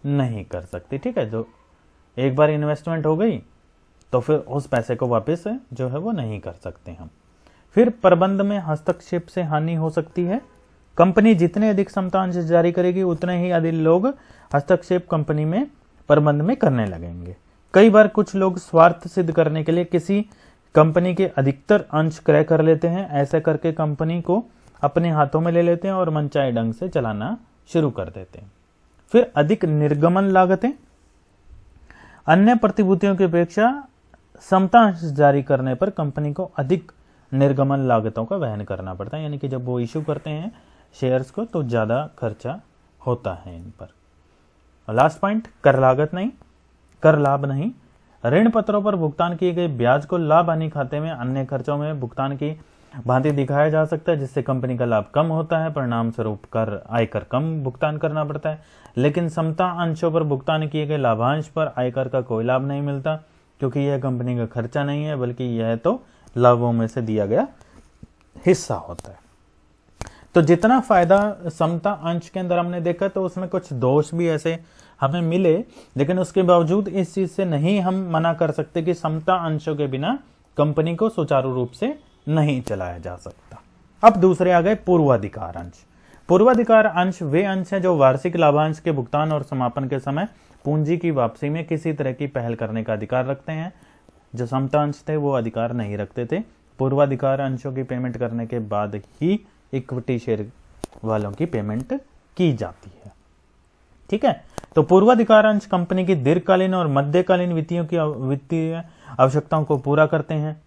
नहीं कर सकती। ठीक है, जो एक बार इन्वेस्टमेंट हो गई तो फिर उस पैसे को वापस जो है वो नहीं कर सकते हम। फिर प्रबंध में हस्तक्षेप से हानि हो सकती है। कंपनी जितने अधिक समता अंश जारी करेगी उतने ही अधिक लोग हस्तक्षेप कंपनी में प्रबंध में करने लगेंगे। कई बार कुछ लोग स्वार्थ सिद्ध करने के लिए किसी कंपनी के अधिकतर अंश क्रय कर लेते हैं। ऐसे करके कंपनी को अपने हाथों में ले लेते हैं और मनचाहे ढंग से चलाना शुरू कर देते हैं। फिर अधिक निर्गमन लागतें, अन्य प्रतिभूतियों की अपेक्षा समता अंश जारी करने पर कंपनी को अधिक निर्गमन लागतों का वहन करना पड़ता है, यानी कि जब वो इशू करते हैं शेयर्स को तो ज्यादा खर्चा होता है इन पर। लास्ट पॉइंट, कर लागत नहीं, कर लाभ नहीं। ऋण पत्रों पर भुगतान किए गए ब्याज को लाभ हानि खाते में अन्य खर्चों में भुगतान की भांति दिखाया जा सकता है, जिससे कंपनी का लाभ कम होता है, परिणाम स्वरूप कर आयकर कम भुगतान करना पड़ता है। लेकिन समता अंशों पर भुगतान किए गए लाभांश पर आयकर का कोई लाभ नहीं मिलता, क्योंकि यह कंपनी का खर्चा नहीं है, बल्कि यह तो लाभों में से दिया गया हिस्सा होता है। तो जितना फायदा समता अंश के अंदर हमने देखा, तो उसमें कुछ दोष भी ऐसे हमें मिले, लेकिन उसके बावजूद इस चीज से नहीं हम मना कर सकते कि समता अंशों के बिना कंपनी को सुचारू रूप से नहीं चलाया जा सकता। अब दूसरे आ गए पूर्वाधिकार अंश। पूर्वाधिकार अंश वे अंश हैं जो वार्षिक लाभांश के भुगतान और समापन के समय पूंजी की वापसी में किसी तरह की पहल करने का अधिकार रखते हैं। जो समता अंश थे वो अधिकार नहीं रखते थे। पूर्वाधिकार अंशों की पेमेंट करने के बाद ही इक्विटी शेयर वालों की पेमेंट की जाती है। ठीक है, तो पूर्वाधिकार अंश कंपनी की दीर्घकालीन और मध्यकालीन वित्तीय आवश्यकताओं को पूरा करते हैं।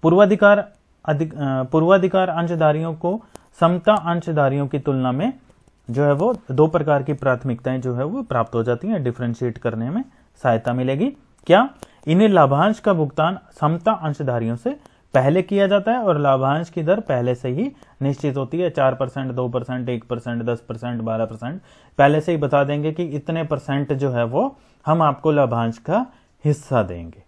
पूर्वाधिकार अंशधारियों को समता अंशधारियों की तुलना में जो है वो दो प्रकार की प्राथमिकताएं जो है वो प्राप्त हो जाती हैं। डिफरेंशिएट करने में सहायता मिलेगी। क्या? इन्हें लाभांश का भुगतान समता अंशधारियों से पहले किया जाता है और लाभांश की दर पहले से ही निश्चित होती है। 4%, 2%, 1%, 10%, 12%, पहले से ही बता देंगे कि इतने परसेंट जो है वो हम आपको लाभांश का हिस्सा देंगे।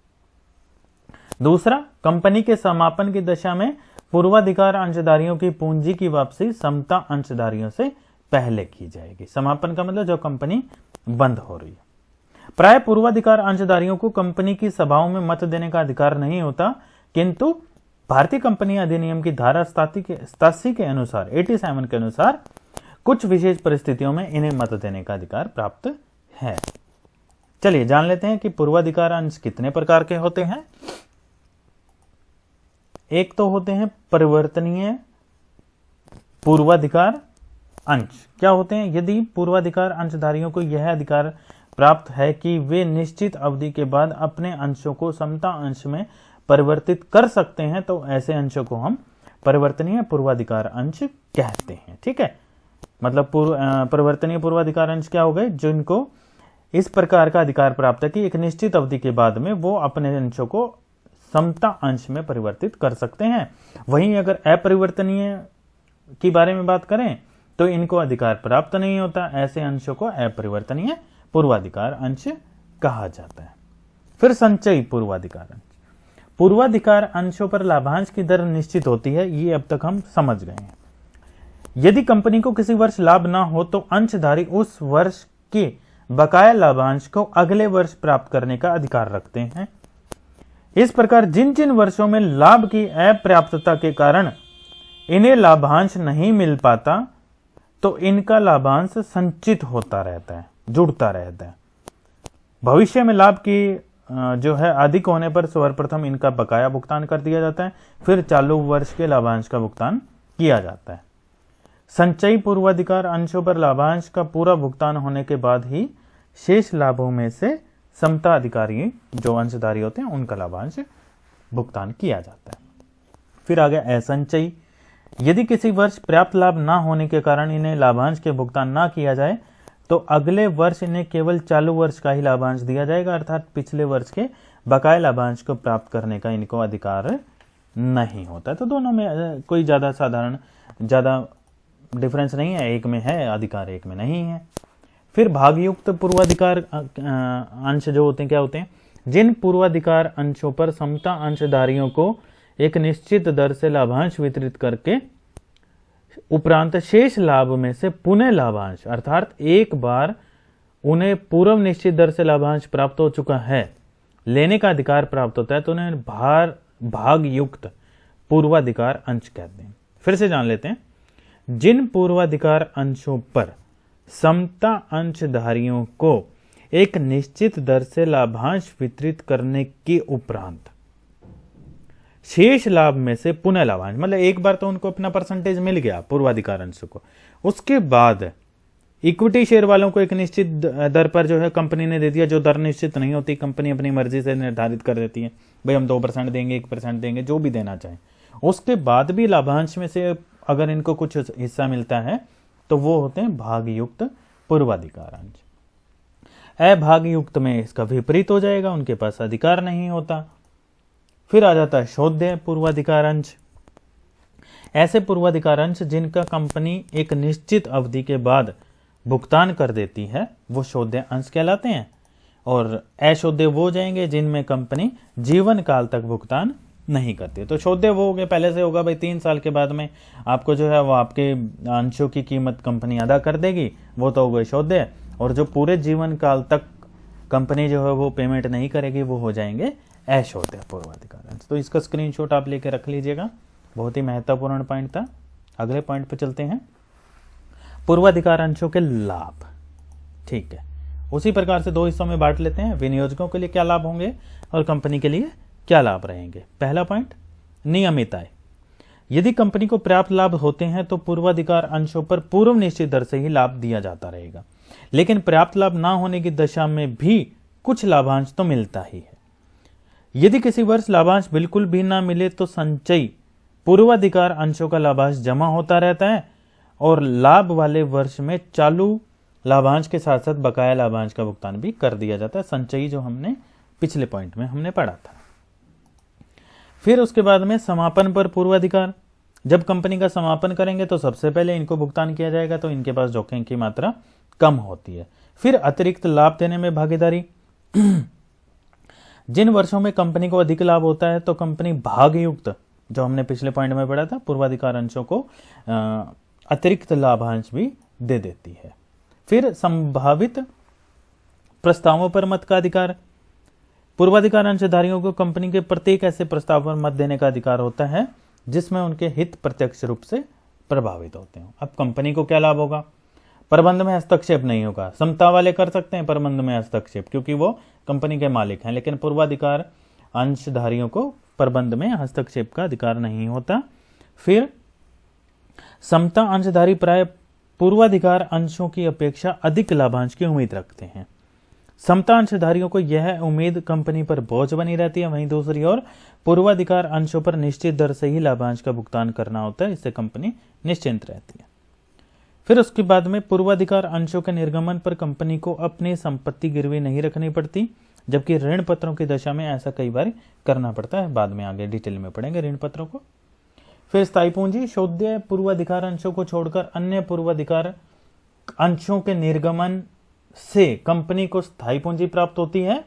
दूसरा, कंपनी के समापन की दशा में पूर्वाधिकार अंशधारियों की पूंजी की वापसी समता अंशधारियों से पहले की जाएगी। समापन का मतलब जो कंपनी बंद हो रही है। प्राय पूर्वाधिकार अंशधारियों को कंपनी की सभाओं में मत देने का अधिकार नहीं होता, किंतु भारतीय कंपनी अधिनियम की धारा 87 के अनुसार 87 के अनुसार कुछ विशेष परिस्थितियों में इन्हें मत देने का अधिकार प्राप्त है। चलिए जान लेते हैं कि पूर्वाधिकार अंश कितने प्रकार के होते हैं। एक तो होते हैं परिवर्तनीय पूर्वाधिकार अंश। क्या होते हैं? यदि पूर्वाधिकार अंशधारियों को यह अधिकार प्राप्त है कि वे निश्चित अवधि के बाद अपने अंशों को समता अंश में परिवर्तित कर सकते हैं, तो ऐसे अंशों को हम परिवर्तनीय पूर्वाधिकार अंश कहते हैं। ठीक है, मतलब परिवर्तनीय पूर्वाधिकार अंश क्या हो गए? जिनको इस प्रकार का अधिकार प्राप्त है कि एक निश्चित अवधि के बाद में वो अपने अंशों को समता अंश में परिवर्तित कर सकते हैं। वहीं अगर अपरिवर्तनीय की बारे में बात करें तो इनको अधिकार प्राप्त नहीं होता। ऐसे अंशों को अपरिवर्तनीय पूर्वाधिकार अंश कहा जाता है। फिर संचयी पूर्वाधिकार अंश। पूर्वाधिकार अंशों पर लाभांश की दर निश्चित होती है, ये अब तक हम समझ गए हैं। यदि कंपनी को किसी वर्ष लाभ ना हो तो अंशधारी उस वर्ष के बकाया लाभांश को अगले वर्ष प्राप्त करने का अधिकार रखते हैं। इस प्रकार जिन जिन वर्षों में लाभ की अपर्याप्तता के कारण इन्हें लाभांश नहीं मिल पाता, तो इनका लाभांश संचित होता रहता है, जुड़ता रहता है। भविष्य में लाभ की जो है अधिक होने पर सर्वप्रथम इनका बकाया भुगतान कर दिया जाता है, फिर चालू वर्ष के लाभांश का भुगतान किया जाता है। संचयी पूर्वाधिकार अंशों पर लाभांश का पूरा भुगतान होने के बाद ही शेष लाभों में से समता अधिकारी जो अंशधारी होते हैं उनका लाभांश भुगतान किया जाता है। फिर आ गया असंचयी। यदि किसी वर्ष पर्याप्त लाभ ना होने के कारण इन्हें लाभांश के भुगतान ना किया जाए तो अगले वर्ष इन्हें केवल चालू वर्ष का ही लाभांश दिया जाएगा, अर्थात पिछले वर्ष के बकाया लाभांश को प्राप्त करने का इनको अधिकार नहीं होता। तो दोनों में कोई ज्यादा डिफरेंस नहीं है, एक में है अधिकार, एक में नहीं है। फिर भागयुक्त पूर्वाधिकार अंश जो होते हैं, क्या होते हैं? जिन पूर्वाधिकार अंशों पर समता अंशधारियों को एक निश्चित दर से लाभांश वितरित करके उपरांत शेष लाभ में से पुनः लाभांश, अर्थात एक बार उन्हें पूर्व निश्चित दर से लाभांश प्राप्त हो चुका है, लेने का अधिकार प्राप्त होता है, तो उन्हें भागयुक्त पूर्वाधिकार अंश कहते हैं। फिर से जान लेते हैं। जिन पूर्वाधिकार अंशों पर समता अंशधारियों को एक निश्चित दर से लाभांश वितरित करने के उपरांत शेष लाभ में से पुनः लाभांश, मतलब एक बार तो उनको अपना परसेंटेज मिल गया पूर्वाधिकार अंशों को, उसके बाद इक्विटी शेयर वालों को एक निश्चित दर पर जो है कंपनी ने दे दिया, जो दर निश्चित नहीं होती, कंपनी अपनी मर्जी से निर्धारित कर देती है, भाई हम 2% देंगे, 1% देंगे, जो भी देना चाहें। उसके बाद भी लाभांश में से अगर इनको कुछ हिस्सा मिलता है तो वो होते हैं भागयुक्त पूर्वाधिकार अंश। अभागयुक्त में इसका विपरीत हो जाएगा, उनके पास अधिकार नहीं होता। फिर आ जाता है शोध्य पूर्वाधिकार अंश। ऐसे पूर्वाधिकार अंश जिनका कंपनी एक निश्चित अवधि के बाद भुगतान कर देती है वो शोध्य अंश कहलाते हैं, और अशोध्य वो जाएंगे जिनमें कंपनी जीवन काल तक भुगतान नहीं करती। तो शोध्य वो हो गए, पहले से होगा भाई 3 साल के बाद में आपको जो है वो आपके अंशों की कीमत कंपनी अदा कर देगी, वो तो हो गए शोध्य। और जो पूरे जीवन काल तक कंपनी जो है वो पेमेंट नहीं करेगी वो हो जाएंगे अशोध्य पूर्वाधिकार अंश। तो इसका स्क्रीनशॉट आप लेके रख लीजिएगा, बहुत ही महत्वपूर्ण पॉइंट था। अगले पॉइंट पे चलते हैं, पूर्वाधिकार अंशों के लाभ। ठीक है, उसी प्रकार से 2 हिस्सों में बांट लेते हैं, विनियोजकों के लिए क्या लाभ होंगे और कंपनी के लिए क्या लाभ रहेंगे। पहला पॉइंट, नियमित आय। यदि कंपनी को पर्याप्त लाभ होते हैं तो पूर्वाधिकार अंशों पर पूर्व निश्चित दर से ही लाभ दिया जाता रहेगा, लेकिन पर्याप्त लाभ ना होने की दशा में भी कुछ लाभांश तो मिलता ही है। यदि किसी वर्ष लाभांश बिल्कुल भी ना मिले तो संचयी पूर्वाधिकार अंशों का लाभांश जमा होता रहता है और लाभ वाले वर्ष में चालू लाभांश के साथ साथ बकाया लाभांश का भुगतान भी कर दिया जाता है। संचयी जो हमने पिछले पॉइंट में हमने पढ़ा था। फिर उसके बाद में समापन पर पूर्वाधिकार। जब कंपनी का समापन करेंगे तो सबसे पहले इनको भुगतान किया जाएगा, तो इनके पास जोखिम की मात्रा कम होती है। फिर अतिरिक्त लाभ देने में भागीदारी। जिन वर्षों में कंपनी को अधिक लाभ होता है तो कंपनी भागयुक्त, जो हमने पिछले पॉइंट में पढ़ा था, पूर्वाधिकार अंशों को अतिरिक्त लाभांश भी दे देती है। फिर संभावित प्रस्तावों पर मत का अधिकार। पूर्वाधिकार अंशधारियों को कंपनी के प्रत्येक ऐसे प्रस्ताव पर मत देने का अधिकार होता है जिसमें उनके हित प्रत्यक्ष रूप से प्रभावित होते हैं। अब कंपनी को क्या लाभ होगा? प्रबंध में हस्तक्षेप नहीं होगा। समता वाले कर सकते हैं प्रबंध में हस्तक्षेप क्योंकि वो कंपनी के मालिक हैं, लेकिन पूर्वाधिकार अंशधारियों को प्रबंध में हस्तक्षेप का अधिकार नहीं होता। फिर समता अंशधारी प्राय पूर्वाधिकार अंशों की अपेक्षा अधिक लाभांश की उम्मीद रखते हैं। समता अंशधारियों को यह उम्मीद कंपनी पर बोझ बनी रहती है, वहीं दूसरी ओर पूर्वाधिकार अंशों पर निश्चित दर से ही लाभांश का भुगतान करना होता है, इससे कंपनी निश्चिंत रहती है। फिर उसके बाद में पूर्वाधिकार अंशों के निर्गमन पर कंपनी को अपनी संपत्ति गिरवी नहीं रखनी पड़ती, जबकि ऋण पत्रों की दशा में ऐसा कई बार करना पड़ता है। बाद में आगे डिटेल में पढ़ेंगे ऋण पत्रों को। फिर स्थायी पूंजी। शोध्य पूर्वाधिकार अंशों को छोड़कर अन्य पूर्वाधिकार अंशों के निर्गमन से कंपनी को स्थायी पूंजी प्राप्त होती है।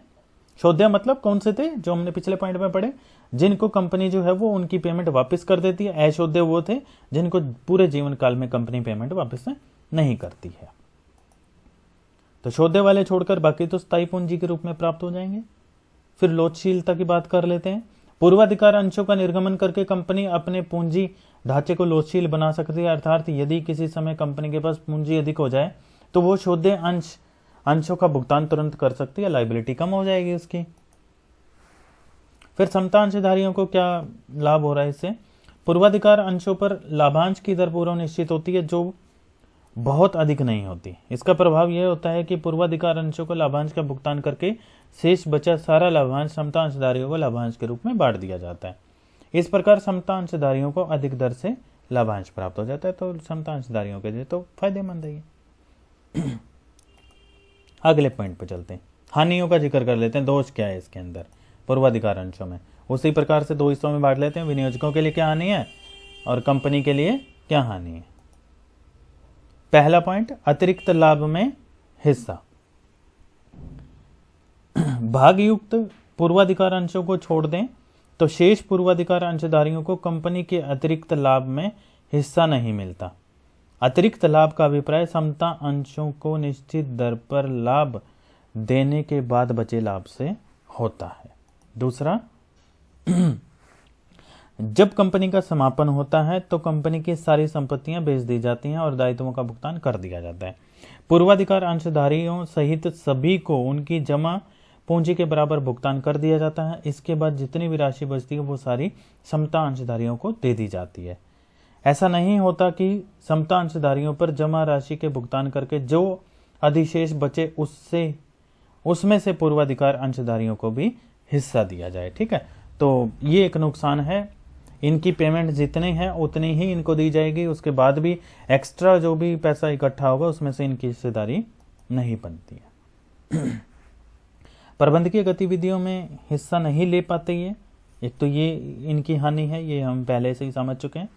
शोध्य मतलब कौन से थे जो हमने पिछले पॉइंट में पढ़े, जिनको कंपनी जो है वो उनकी पेमेंट वापस कर देती है। अशोध्य वो थे जिनको पूरे जीवन काल में कंपनी पेमेंट वापस नहीं करती है। तो शोध्य वाले छोड़कर बाकी तो स्थायी पूंजी के रूप में प्राप्त हो जाएंगे। फिर लोचशीलता की बात कर लेते हैं। पूर्वाधिकार अंशों का निर्गमन करके कंपनी अपने पूंजी ढांचे को लोचशील बना सकती है, अर्थात यदि किसी समय कंपनी के पास पूंजी अधिक हो जाए तो वो शोध्य अंशों का भुगतान तुरंत कर सकती है, लायबिलिटी कम हो जाएगी उसकी। फिर समता अंशधारियों को क्या लाभ हो रहा है इससे? पूर्वाधिकार अंशों पर लाभांश की दर पूर्व निश्चित होती है जो बहुत अधिक नहीं होती। इसका प्रभाव यह होता है कि पूर्वाधिकार अंशों को लाभांश का भुगतान करके शेष बचा सारा लाभांश समता अंशधारियों को लाभांश के रूप में बांट दिया जाता है। इस प्रकार समता अंशधारियों को अधिक दर से लाभांश प्राप्त हो जाता है, तो समता अंशधारियों के लिए तो फायदेमंद है ये। अगले पॉइंट पे चलते हैं, हानियों का जिक्र कर लेते हैं। दोष क्या है इसके अंदर पूर्वाधिकार अंशों में? उसी प्रकार से 2 हिस्सों में बांट लेते हैं, विनियोजकों के लिए क्या हानि है और कंपनी के लिए क्या हानि है। पहला पॉइंट, अतिरिक्त लाभ में हिस्सा। भागयुक्त पूर्वाधिकार अंशों को छोड़ दें तो शेष पूर्वाधिकार अंशधारियों को कंपनी के अतिरिक्त लाभ में हिस्सा नहीं मिलता। अतिरिक्त लाभ का अभिप्राय समता अंशों को निश्चित दर पर लाभ देने के बाद बचे लाभ से होता है। दूसरा, जब कंपनी का समापन होता है तो कंपनी की सारी संपत्तियां बेच दी जाती हैं और दायित्वों का भुगतान कर दिया जाता है। पूर्वाधिकार अंशधारियों सहित सभी को उनकी जमा पूंजी के बराबर भुगतान कर दिया जाता है। इसके बाद जितनी भी राशि बचती है वो सारी समता अंशधारियों को दे दी जाती है। ऐसा नहीं होता कि समता अंशधारियों पर जमा राशि के भुगतान करके जो अधिशेष बचे उसमें से पूर्वाधिकार अंशधारियों को भी हिस्सा दिया जाए। ठीक है, तो ये एक नुकसान है। इनकी पेमेंट जितनी है उतनी ही इनको दी जाएगी, उसके बाद भी एक्स्ट्रा जो भी पैसा इकट्ठा होगा उसमें से इनकी हिस्सेदारी नहीं बनती है। प्रबंधकीय गतिविधियों में हिस्सा नहीं ले पाते ये, एक तो ये इनकी हानि है, ये हम पहले से ही समझ चुके हैं।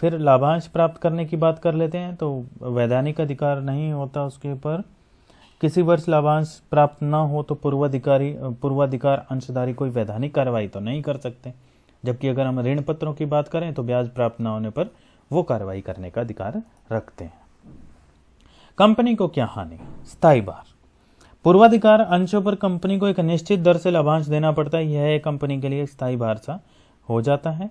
फिर लाभांश प्राप्त करने की बात कर लेते हैं, तो वैधानिक अधिकार नहीं होता उसके ऊपर। किसी वर्ष लाभांश प्राप्त न हो तो पूर्वाधिकार अंशधारी कोई वैधानिक कार्रवाई तो नहीं कर सकते, जबकि अगर हम ऋण पत्रों की बात करें तो ब्याज प्राप्त न होने पर वो कार्रवाई करने का अधिकार रखते हैं। कंपनी को क्या हानि? स्थायी भार। पूर्वाधिकार अंशों पर कंपनी को एक निश्चित दर से लाभांश देना पड़ता है, यह कंपनी के लिए स्थायी भार सा हो जाता है।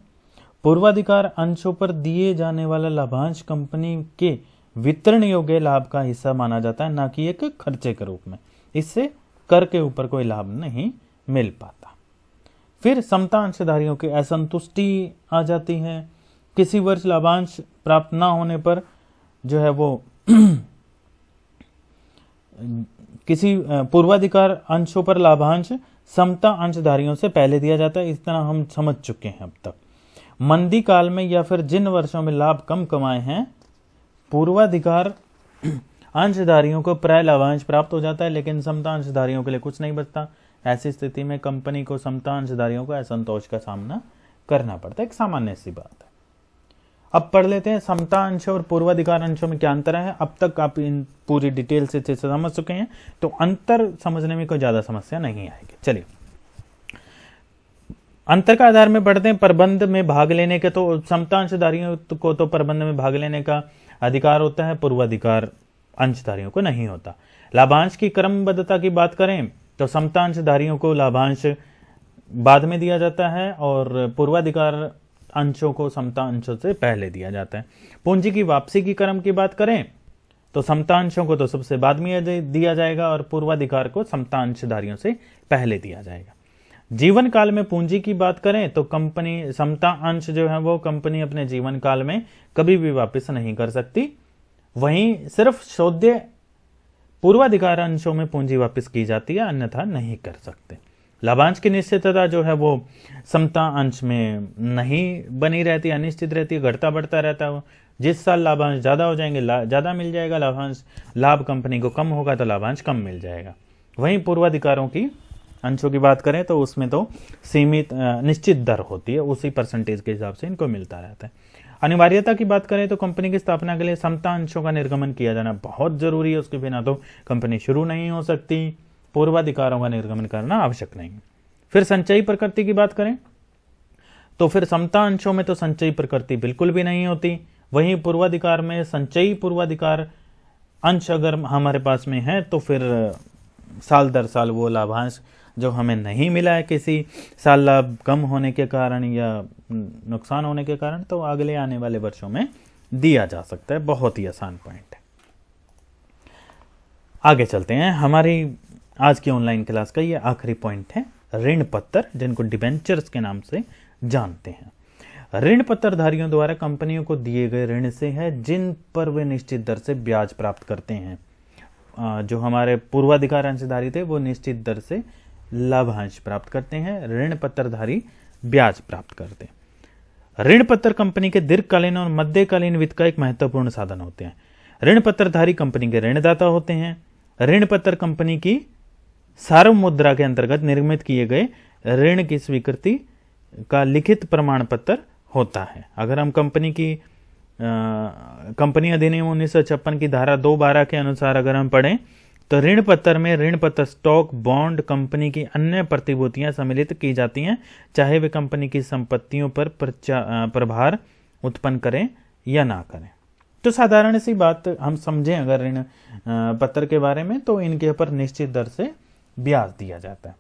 पूर्वाधिकार अंशों पर दिए जाने वाला लाभांश कंपनी के वितरण योग्य लाभ का हिस्सा माना जाता है, ना कि एक खर्चे के रूप में। इससे कर के ऊपर कोई लाभ नहीं मिल पाता। फिर समता अंशधारियों की असंतुष्टि आ जाती है। किसी वर्ष लाभांश प्राप्त न होने पर जो है वो किसी पूर्वाधिकार अंशों पर लाभांश समता अंशधारियों से पहले दिया जाता है, इस तरह हम समझ चुके हैं अब तक। मंदी काल में या फिर जिन वर्षों में लाभ कम कमाए हैं, पूर्वाधिकार अंशधारियों को प्राय लाभांश प्राप्त हो जाता है, लेकिन समता अंशधारियों के लिए कुछ नहीं बचता। ऐसी स्थिति में कंपनी को समता अंशधारियों को असंतोष का सामना करना पड़ता है, एक सामान्य सी बात है। अब पढ़ लेते हैं समता अंश और पूर्वाधिकार अंशों में क्या अंतर है। अब तक आप इन पूरी डिटेल से अच्छे से समझ चुके हैं, तो अंतर समझने में कोई ज्यादा समस्या नहीं आएगी। चलिए अंतर का आधार में बढ़ते हैं। प्रबंध में भाग लेने के, तो समता अंशधारियों को तो प्रबंध में भाग लेने का अधिकार होता है, पूर्वाधिकार अंशधारियों को नहीं होता। लाभांश की क्रमबद्धता की बात करें तो समता अंशधारियों को लाभांश बाद में दिया जाता है और पूर्वाधिकार अंशों को समता अंशों से पहले दिया जाता है। पूंजी की वापसी की क्रम की बात करें तो समता अंशों को तो सबसे बाद में दिया जाएगा और पूर्वाधिकार को समता अंशधारियों से पहले दिया जाएगा। जीवन काल में पूंजी की बात करें तो कंपनी समता अंश जो है वो कंपनी अपने जीवन काल में कभी भी वापस नहीं कर सकती। वहीं सिर्फ शोध्य पूर्वाधिकार अंशों में पूंजी वापस की जाती है, अन्यथा नहीं कर सकते। लाभांश की निश्चितता जो है वो समता अंश में नहीं बनी रहती, अनिश्चित रहती है, घटता बढ़ता रहता है। जिस साल लाभांश ज्यादा हो जाएंगे ज्यादा मिल जाएगा, लाभ कंपनी को कम होगा तो लाभांश कम मिल जाएगा। वहीं पूर्वाधिकारों की अंशों की बात करें तो उसमें तो सीमित निश्चित दर होती है, उसी परसेंटेज के हिसाब से इनको मिलता रहता है। अनिवार्यता की बात करें तो कंपनी की स्थापना के लिए समता अंशों का निर्गमन किया जाना बहुत जरूरी है, उसके बिना तो कंपनी शुरू नहीं हो सकती। पूर्वाधिकारों का निर्गमन करना आवश्यक नहीं। फिर संचयी प्रकृति की बात करें तो फिर समता अंशों में तो संचयी प्रकृति बिल्कुल भी नहीं होती। वहीं पूर्वाधिकार में संचयी पूर्वाधिकार अंश अगर हमारे पास में है तो फिर साल दर साल वो लाभांश जो हमें नहीं मिला है किसी साल लाभ कम होने के कारण या नुकसान होने के कारण, तो अगले आने वाले वर्षों में दिया जा सकता है। बहुत ही आसान पॉइंट है। आगे चलते हैं। हमारी आज की ऑनलाइन क्लास का ये आखिरी पॉइंट है ऋण पत्र, जिनको डिबेंचर्स के नाम से जानते हैं। ऋण पत्रधारियों द्वारा कंपनियों को दिए गए ऋण से है जिन पर वे निश्चित दर से ब्याज प्राप्त करते हैं। जो हमारे पूर्वाधिकार अंशधारी थे वो निश्चित दर से लाभांश प्राप्त करते हैं, ऋण पत्रधारी ब्याज प्राप्त करते हैं। ऋण पत्र कंपनी के दीर्घकालीन और मध्यकालीन वित्त का एक महत्वपूर्ण साधन होते हैं। ऋण पत्रधारी कंपनी के ऋणदाता होते हैं। ऋण पत्र कंपनी की सार्वभौम मुद्रा के अंतर्गत निर्मित किए गए ऋण की स्वीकृति का लिखित प्रमाण पत्र होता है। अगर हम कंपनी अधिनियम 1956 की धारा 2(12) के अनुसार अगर हम पढ़ें तो ऋण पत्र में ऋण पत्र स्टॉक, बॉन्ड, कंपनी की अन्य प्रतिभूतियां सम्मिलित की जाती हैं, चाहे वे कंपनी की संपत्तियों पर प्रभार उत्पन्न करें या ना करें। तो साधारण सी बात हम समझें अगर ऋण पत्र के बारे में, तो इनके ऊपर निश्चित दर से ब्याज दिया जाता है।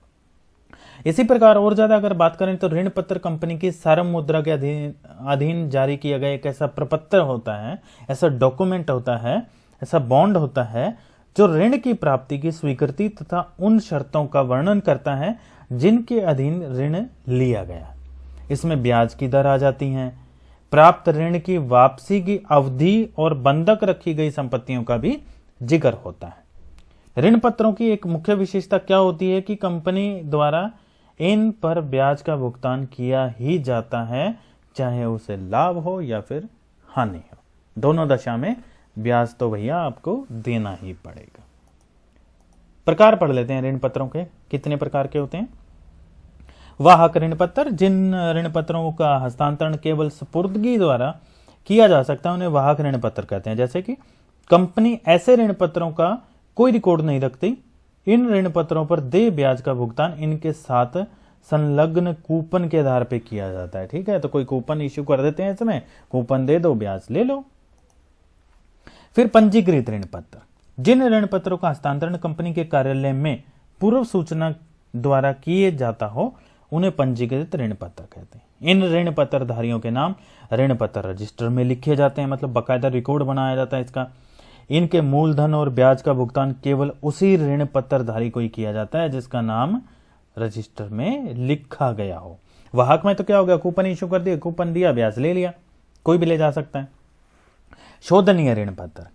इसी प्रकार और ज्यादा अगर बात करें तो ऋण पत्र कंपनी की सार्वभौम मुद्रा के अधीन जारी किया गया एक ऐसा प्रपत्र होता है, ऐसा डॉक्यूमेंट होता है, ऐसा बॉन्ड होता है जो ऋण की प्राप्ति की स्वीकृति तथा उन शर्तों का वर्णन करता है जिनके अधीन ऋण लिया गया। इसमें ब्याज की दर आ जाती है, प्राप्त ऋण की वापसी की अवधि और बंधक रखी गई संपत्तियों का भी जिक्र होता है। ऋण पत्रों की एक मुख्य विशेषता क्या होती है कि कंपनी द्वारा इन पर ब्याज का भुगतान किया ही जाता है, चाहे उसे लाभ हो या फिर हानि हो। दोनों दशा में ब्याज तो भैया आपको देना ही पड़ेगा। प्रकार पढ़ लेते हैं ऋण पत्रों के। कितने प्रकार के होते हैं? वाहक ऋण पत्र, जिन ऋण पत्रों का हस्तांतरण केवल सुपुर्दगी द्वारा किया जा सकता है उन्हें वाहक ऋण पत्र कहते हैं। जैसे कि कंपनी ऐसे ऋण पत्रों का कोई रिकॉर्ड नहीं रखती। इन ऋण पत्रों पर देय ब्याज का भुगतान इनके साथ संलग्न कूपन के आधार पर किया जाता है। ठीक है, तो कोई कूपन इश्यू कर देते हैं, इसमें कूपन दे दो, ब्याज ले लो। फिर पंजीकृत ऋण पत्र, जिन ऋण पत्रों का हस्तांतरण कंपनी के कार्यालय में पूर्व सूचना द्वारा किए जाता हो उन्हें पंजीकृत ऋण पत्र कहते हैं। इन ऋण पत्र धारियों के नाम ऋण पत्र रजिस्टर में लिखे जाते हैं, मतलब बकायदा रिकॉर्ड बनाया जाता है इसका। इनके मूलधन और ब्याज का भुगतान केवल उसी ऋण पत्र धारी को ही किया जाता है जिसका नाम रजिस्टर में लिखा गया हो। वाहक में तो क्या हो गया, कूपन इश्यू कर दिया, कूपन दिया, ब्याज ले लिया, कोई भी ले जा सकता है। शोधनीय ऋण पत्र,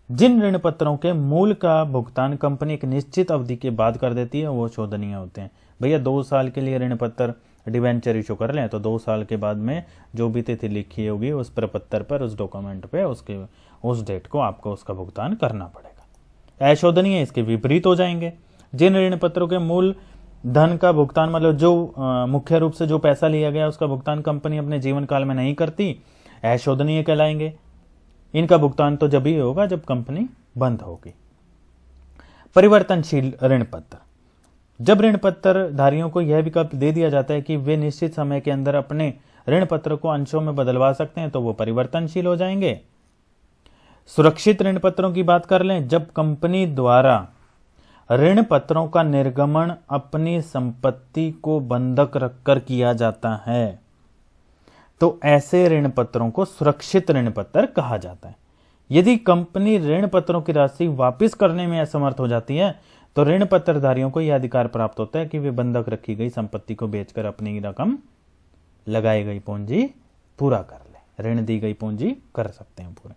जिन ऋण पत्रों के मूल का भुगतान कंपनी एक निश्चित अवधि के बाद कर देती है वो शोधनीय होते हैं। भैया 2 साल के लिए ऋण पत्र डिवेंचर इशू कर लें तो 2 साल के बाद में जो भी तिथि लिखी होगी उस प्रपत्र पर, उस डॉक्यूमेंट पे, उस डेट को आपको उसका भुगतान करना पड़ेगा। अशोधनीय इसके विपरीत हो जाएंगे। जिन ऋण पत्रों के मूल धन का भुगतान, मतलब जो मुख्य रूप से जो पैसा लिया गया उसका भुगतान कंपनी अपने जीवन काल में नहीं करती, अशोधनीय कहलाएंगे। इनका भुगतान तो जब ही होगा जब कंपनी बंद होगी। परिवर्तनशील ऋण पत्र, जब ऋण पत्र धारियों को यह विकल्प दे दिया जाता है कि वे निश्चित समय के अंदर अपने ऋण पत्र को अंशों में बदलवा सकते हैं तो वो परिवर्तनशील हो जाएंगे। सुरक्षित ऋण पत्रों की बात कर लें, जब कंपनी द्वारा ऋण पत्रों का निर्गमन अपनी संपत्ति को बंधक रखकर किया जाता है तो ऐसे ऋण पत्रों को सुरक्षित ऋण पत्र कहा जाता है। यदि कंपनी ऋण पत्रों की राशि वापस करने में असमर्थ हो जाती है तो ऋण पत्रधारियों को यह अधिकार प्राप्त होता है कि वे बंधक रखी गई संपत्ति को बेचकर अपनी रकम, लगाई गई पूंजी पूरा कर ले, ऋण दी गई पूंजी कर सकते हैं पूरे।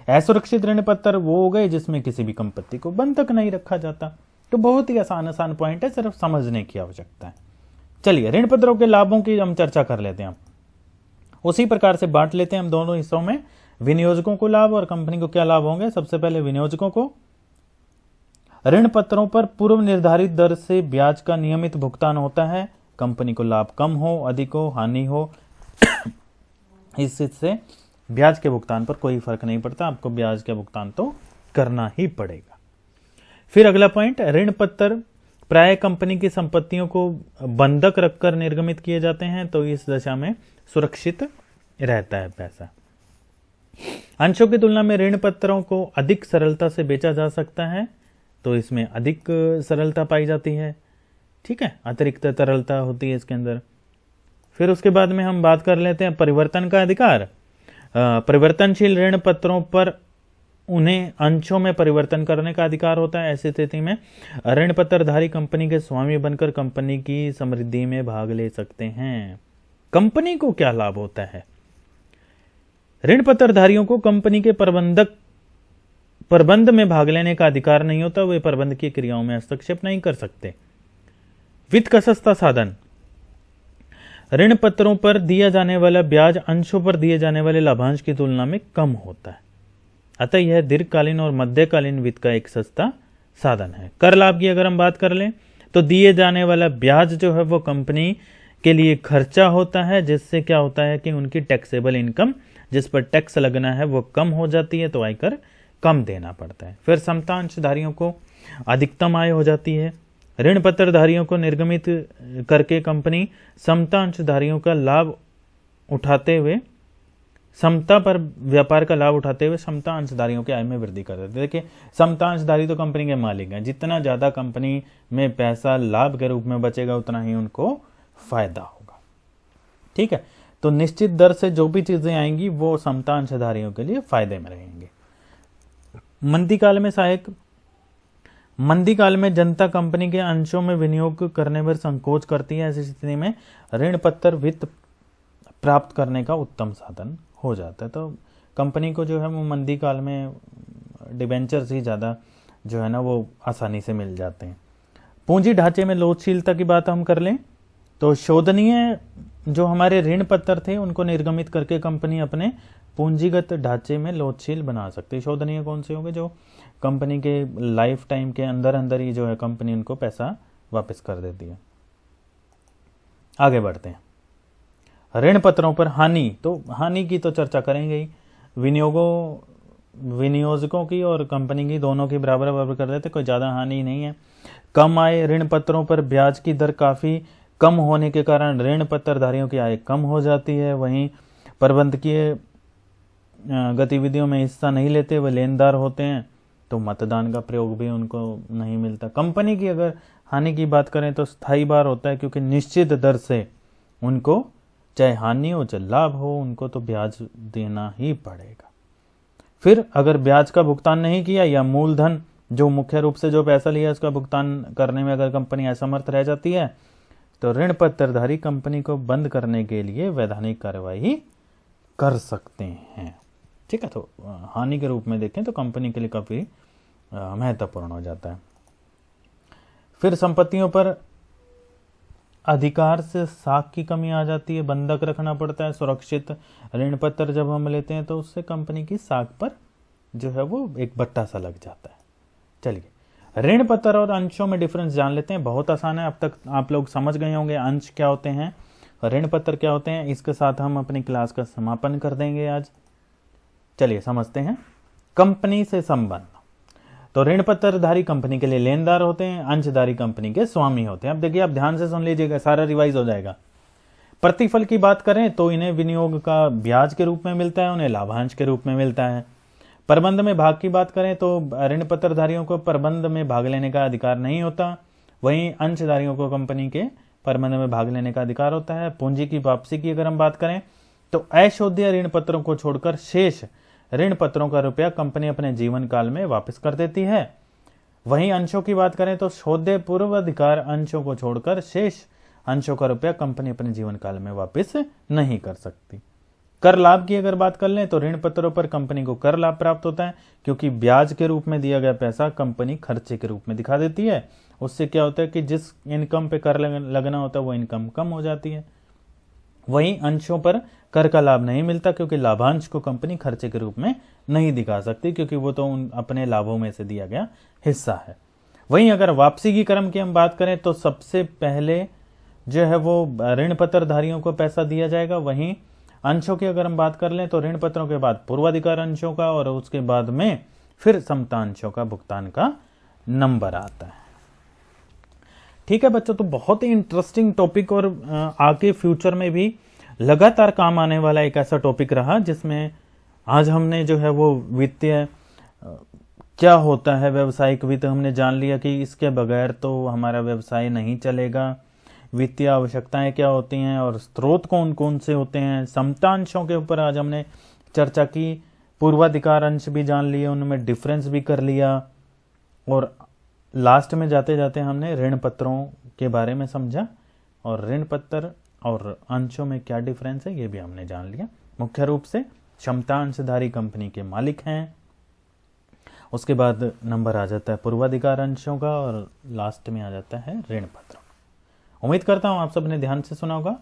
असुरक्षित ऋण पत्र वो हो गए जिसमें किसी भी संपत्ति को बंधक नहीं रखा जाता। तो बहुत ही आसान पॉइंट है, सिर्फ समझने की आवश्यकता है। चलिए ऋण पत्रों के लाभों की हम चर्चा कर लेते हैं। उसी प्रकार से बांट लेते हैं हम दोनों हिस्सों में, विनियोजकों को लाभ और कंपनी को क्या लाभ होंगे। सबसे पहले विनियोजकों को, ऋण पत्रों पर पूर्व निर्धारित दर से ब्याज का नियमित भुगतान होता है। कंपनी को लाभ कम हो, अधिक हो, हानि हो, इससे ब्याज के भुगतान पर कोई फर्क नहीं पड़ता, आपको ब्याज का भुगतान तो करना ही पड़ेगा। फिर अगला पॉइंट, ऋण पत्र प्राय कंपनी की संपत्तियों को बंधक रखकर निर्गमित किए जाते हैं तो इस दशा में सुरक्षित रहता है पैसा। अंशों की तुलना में ऋण पत्रों को अधिक सरलता से बेचा जा सकता है तो इसमें अधिक सरलता पाई जाती है। ठीक है, अतिरिक्त तरलता होती है इसके अंदर। फिर उसके बाद में हम बात कर लेते हैं परिवर्तन का अधिकार। परिवर्तनशील ऋण पत्रों पर उन्हें अंशों में परिवर्तन करने का अधिकार होता है। ऐसी स्थिति में ऋण पत्रधारी कंपनी के स्वामी बनकर कंपनी की समृद्धि में भाग ले सकते हैं। कंपनी को क्या लाभ होता है? ऋण पत्रधारियों को कंपनी के प्रबंध में भाग लेने का अधिकार नहीं होता, वे प्रबंध की क्रियाओं में हस्तक्षेप नहीं कर सकते। वित्त का सस्ता साधन, ऋण पत्रों पर दिया जाने वाला ब्याज अंशों पर दिए जाने वाले लाभांश की तुलना में कम होता है, अतः यह दीर्घकालीन और मध्यकालीन वित्त का एक सस्ता साधन है। कर लाभ की अगर हम बात कर लें तो दिए जाने वाला ब्याज जो है वो कंपनी के लिए खर्चा होता है, जिससे क्या होता है कि उनकी टैक्सेबल इनकम जिस पर टैक्स लगना है वो कम हो जाती है तो आयकर कम देना पड़ता है। फिर समता अंशधारियों को अधिकतम आय हो जाती है। ऋण पत्रधारियों को निर्गमित करके कंपनी समता अंशधारियों का लाभ उठाते हुए, समता पर व्यापार का लाभ उठाते हुए समता अंशधारियों के आय में वृद्धि कर देते हैं। देखिए समता अंशधारी तो कंपनी के मालिक हैं, जितना ज्यादा कंपनी में पैसा लाभ के रूप में बचेगा उतना ही उनको फायदा होगा। ठीक है, तो निश्चित दर से जो भी चीजें आएंगी वो समता अंशधारियों के लिए फायदे में रहेंगे। मंदी काल में सहायक, मंदी काल में जनता कंपनी के अंशों में विनियोग करने पर संकोच करती है। ऐसी स्थिति में ऋण पत्र वित्त प्राप्त करने का उत्तम साधन हो जाता है। तो कंपनी को जो है वो मंदी काल में डिबेंचर्स ही ज़्यादा जो है ना वो आसानी से मिल जाते हैं। पूंजी ढांचे में लोचशीलता की बात हम कर लें तो शोधनीय जो हमारे ऋण पत्र थे उनको निर्गमित करके कंपनी अपने पूंजीगत ढांचे में लोचशील बना सकती है। शोधनीय कौन से होंगे? जो कंपनी के लाइफ टाइम के अंदर अंदर ही जो है कंपनी उनको पैसा वापस कर देती है। आगे बढ़ते हैं। ऋण पत्रों पर हानि, तो हानि की तो चर्चा करेंगे ही। विनियोजकों की और कंपनी की दोनों की बराबर बराबर कर देते, कोई ज़्यादा हानि नहीं है। कम आय, ऋण पत्रों पर ब्याज की दर काफ़ी कम होने के कारण ऋण पत्रधारियों की आय कम हो जाती है। वहीं प्रबंधकीय गतिविधियों में हिस्सा नहीं लेते वे लेनदार होते हैं, तो मतदान का प्रयोग भी उनको नहीं मिलता। कंपनी की अगर हानि की बात करें तो स्थायी बार होता है, क्योंकि निश्चित दर से उनको चाहे हानि हो चाहे लाभ हो उनको तो ब्याज देना ही पड़ेगा। फिर अगर ब्याज का भुगतान नहीं किया या मूलधन जो मुख्य रूप से जो पैसा लिया उसका भुगतान करने में अगर कंपनी असमर्थ रह जाती है तो ऋण पत्रधारी कंपनी को बंद करने के लिए वैधानिक कार्रवाई कर सकते हैं। ठीक है, तो हानि के रूप में देखें तो कंपनी के लिए काफी महत्वपूर्ण हो जाता है। फिर संपत्तियों पर अधिकार से साख की कमी आ जाती है, बंधक रखना पड़ता है। सुरक्षित ऋण पत्र जब हम लेते हैं तो उससे कंपनी की साख पर जो है वो एक बट्टा सा लग जाता है। चलिए, ऋण पत्र और अंशों में डिफरेंस जान लेते हैं। बहुत आसान है, अब तक आप लोग समझ गए होंगे अंश क्या होते हैं, ऋण पत्र क्या होते हैं। इसके साथ हम अपनी क्लास का समापन कर देंगे आज। चलिए समझते हैं। कंपनी से संबंध, तो ऋण पत्रधारी कंपनी के लिए लेनदार होते हैं, अंशधारी कंपनी के स्वामी होते हैं। अब देखिए, आप ध्यान से सुन लीजिएगा, सारा रिवाइज हो जाएगा। प्रतिफल की बात करें तो इन्हें विनियोग का ब्याज के रूप में मिलता है, उन्हें लाभांश के रूप में मिलता है। प्रबंध में भाग की बात करें तो ऋण पत्रधारियों को प्रबंध में भाग लेने का अधिकार नहीं होता, वहीं अंशधारियों को कंपनी के प्रबंध में भाग लेने का अधिकार होता है। पूंजी की वापसी की अगर हम बात करें तो अशोध्य ऋण पत्रों को छोड़कर शेष ऋण पत्रों का रुपया कंपनी अपने जीवन काल में वापस कर देती है। वहीं अंशों की बात करें तो शोध्य पूर्वाधिकार अंशों को छोड़कर शेष अंशों का रुपया कंपनी अपने जीवन काल में वापस नहीं कर सकती। कर लाभ की अगर बात कर लें तो ऋण पत्रों पर कंपनी को कर लाभ प्राप्त होता है, क्योंकि ब्याज के रूप में दिया गया पैसा कंपनी खर्चे के रूप में दिखा देती है। उससे क्या होता है कि जिस इनकम पे कर लगना होता है वो इनकम कम हो जाती है। वहीं अंशों पर कर का लाभ नहीं मिलता, क्योंकि लाभांश को कंपनी खर्चे के रूप में नहीं दिखा सकती, क्योंकि वो तो अपने लाभों में से दिया गया हिस्सा है। वहीं अगर वापसी की क्रम की हम बात करें तो सबसे पहले जो है वो ऋण पत्रधारियों को पैसा दिया जाएगा। वहीं अंशों की अगर हम बात कर लें तो ऋण पत्रों के बाद पूर्वाधिकार अंशों का और उसके बाद में फिर समता अंशों का भुगतान का नंबर आता है। ठीक है बच्चों, तो बहुत ही इंटरेस्टिंग टॉपिक और आगे फ्यूचर में भी लगातार काम आने वाला एक ऐसा टॉपिक रहा, जिसमें आज हमने जो है वो वित्तीय क्या होता है, व्यवसायिक वित्त हमने जान लिया कि इसके बगैर तो हमारा व्यवसाय नहीं चलेगा। वित्तीय आवश्यकताएं क्या होती हैं और स्रोत कौन कौन से होते हैं। समता अंशों के ऊपर आज हमने चर्चा की, पूर्वाधिकार अंश भी जान लिए, उनमें डिफरेंस भी कर लिया, और लास्ट में जाते जाते हमने ऋण पत्रों के बारे में समझा और ऋण पत्र और अंशों में क्या डिफरेंस है ये भी हमने जान लिया। मुख्य रूप से क्षमता अंशधारी कंपनी के मालिक हैं, उसके बाद नंबर आ जाता है पूर्वाधिकार अंशों का और लास्ट में आ जाता है ऋण पत्र। उम्मीद करता हूं आप सबने ध्यान से सुना होगा।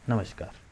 नमस्कार।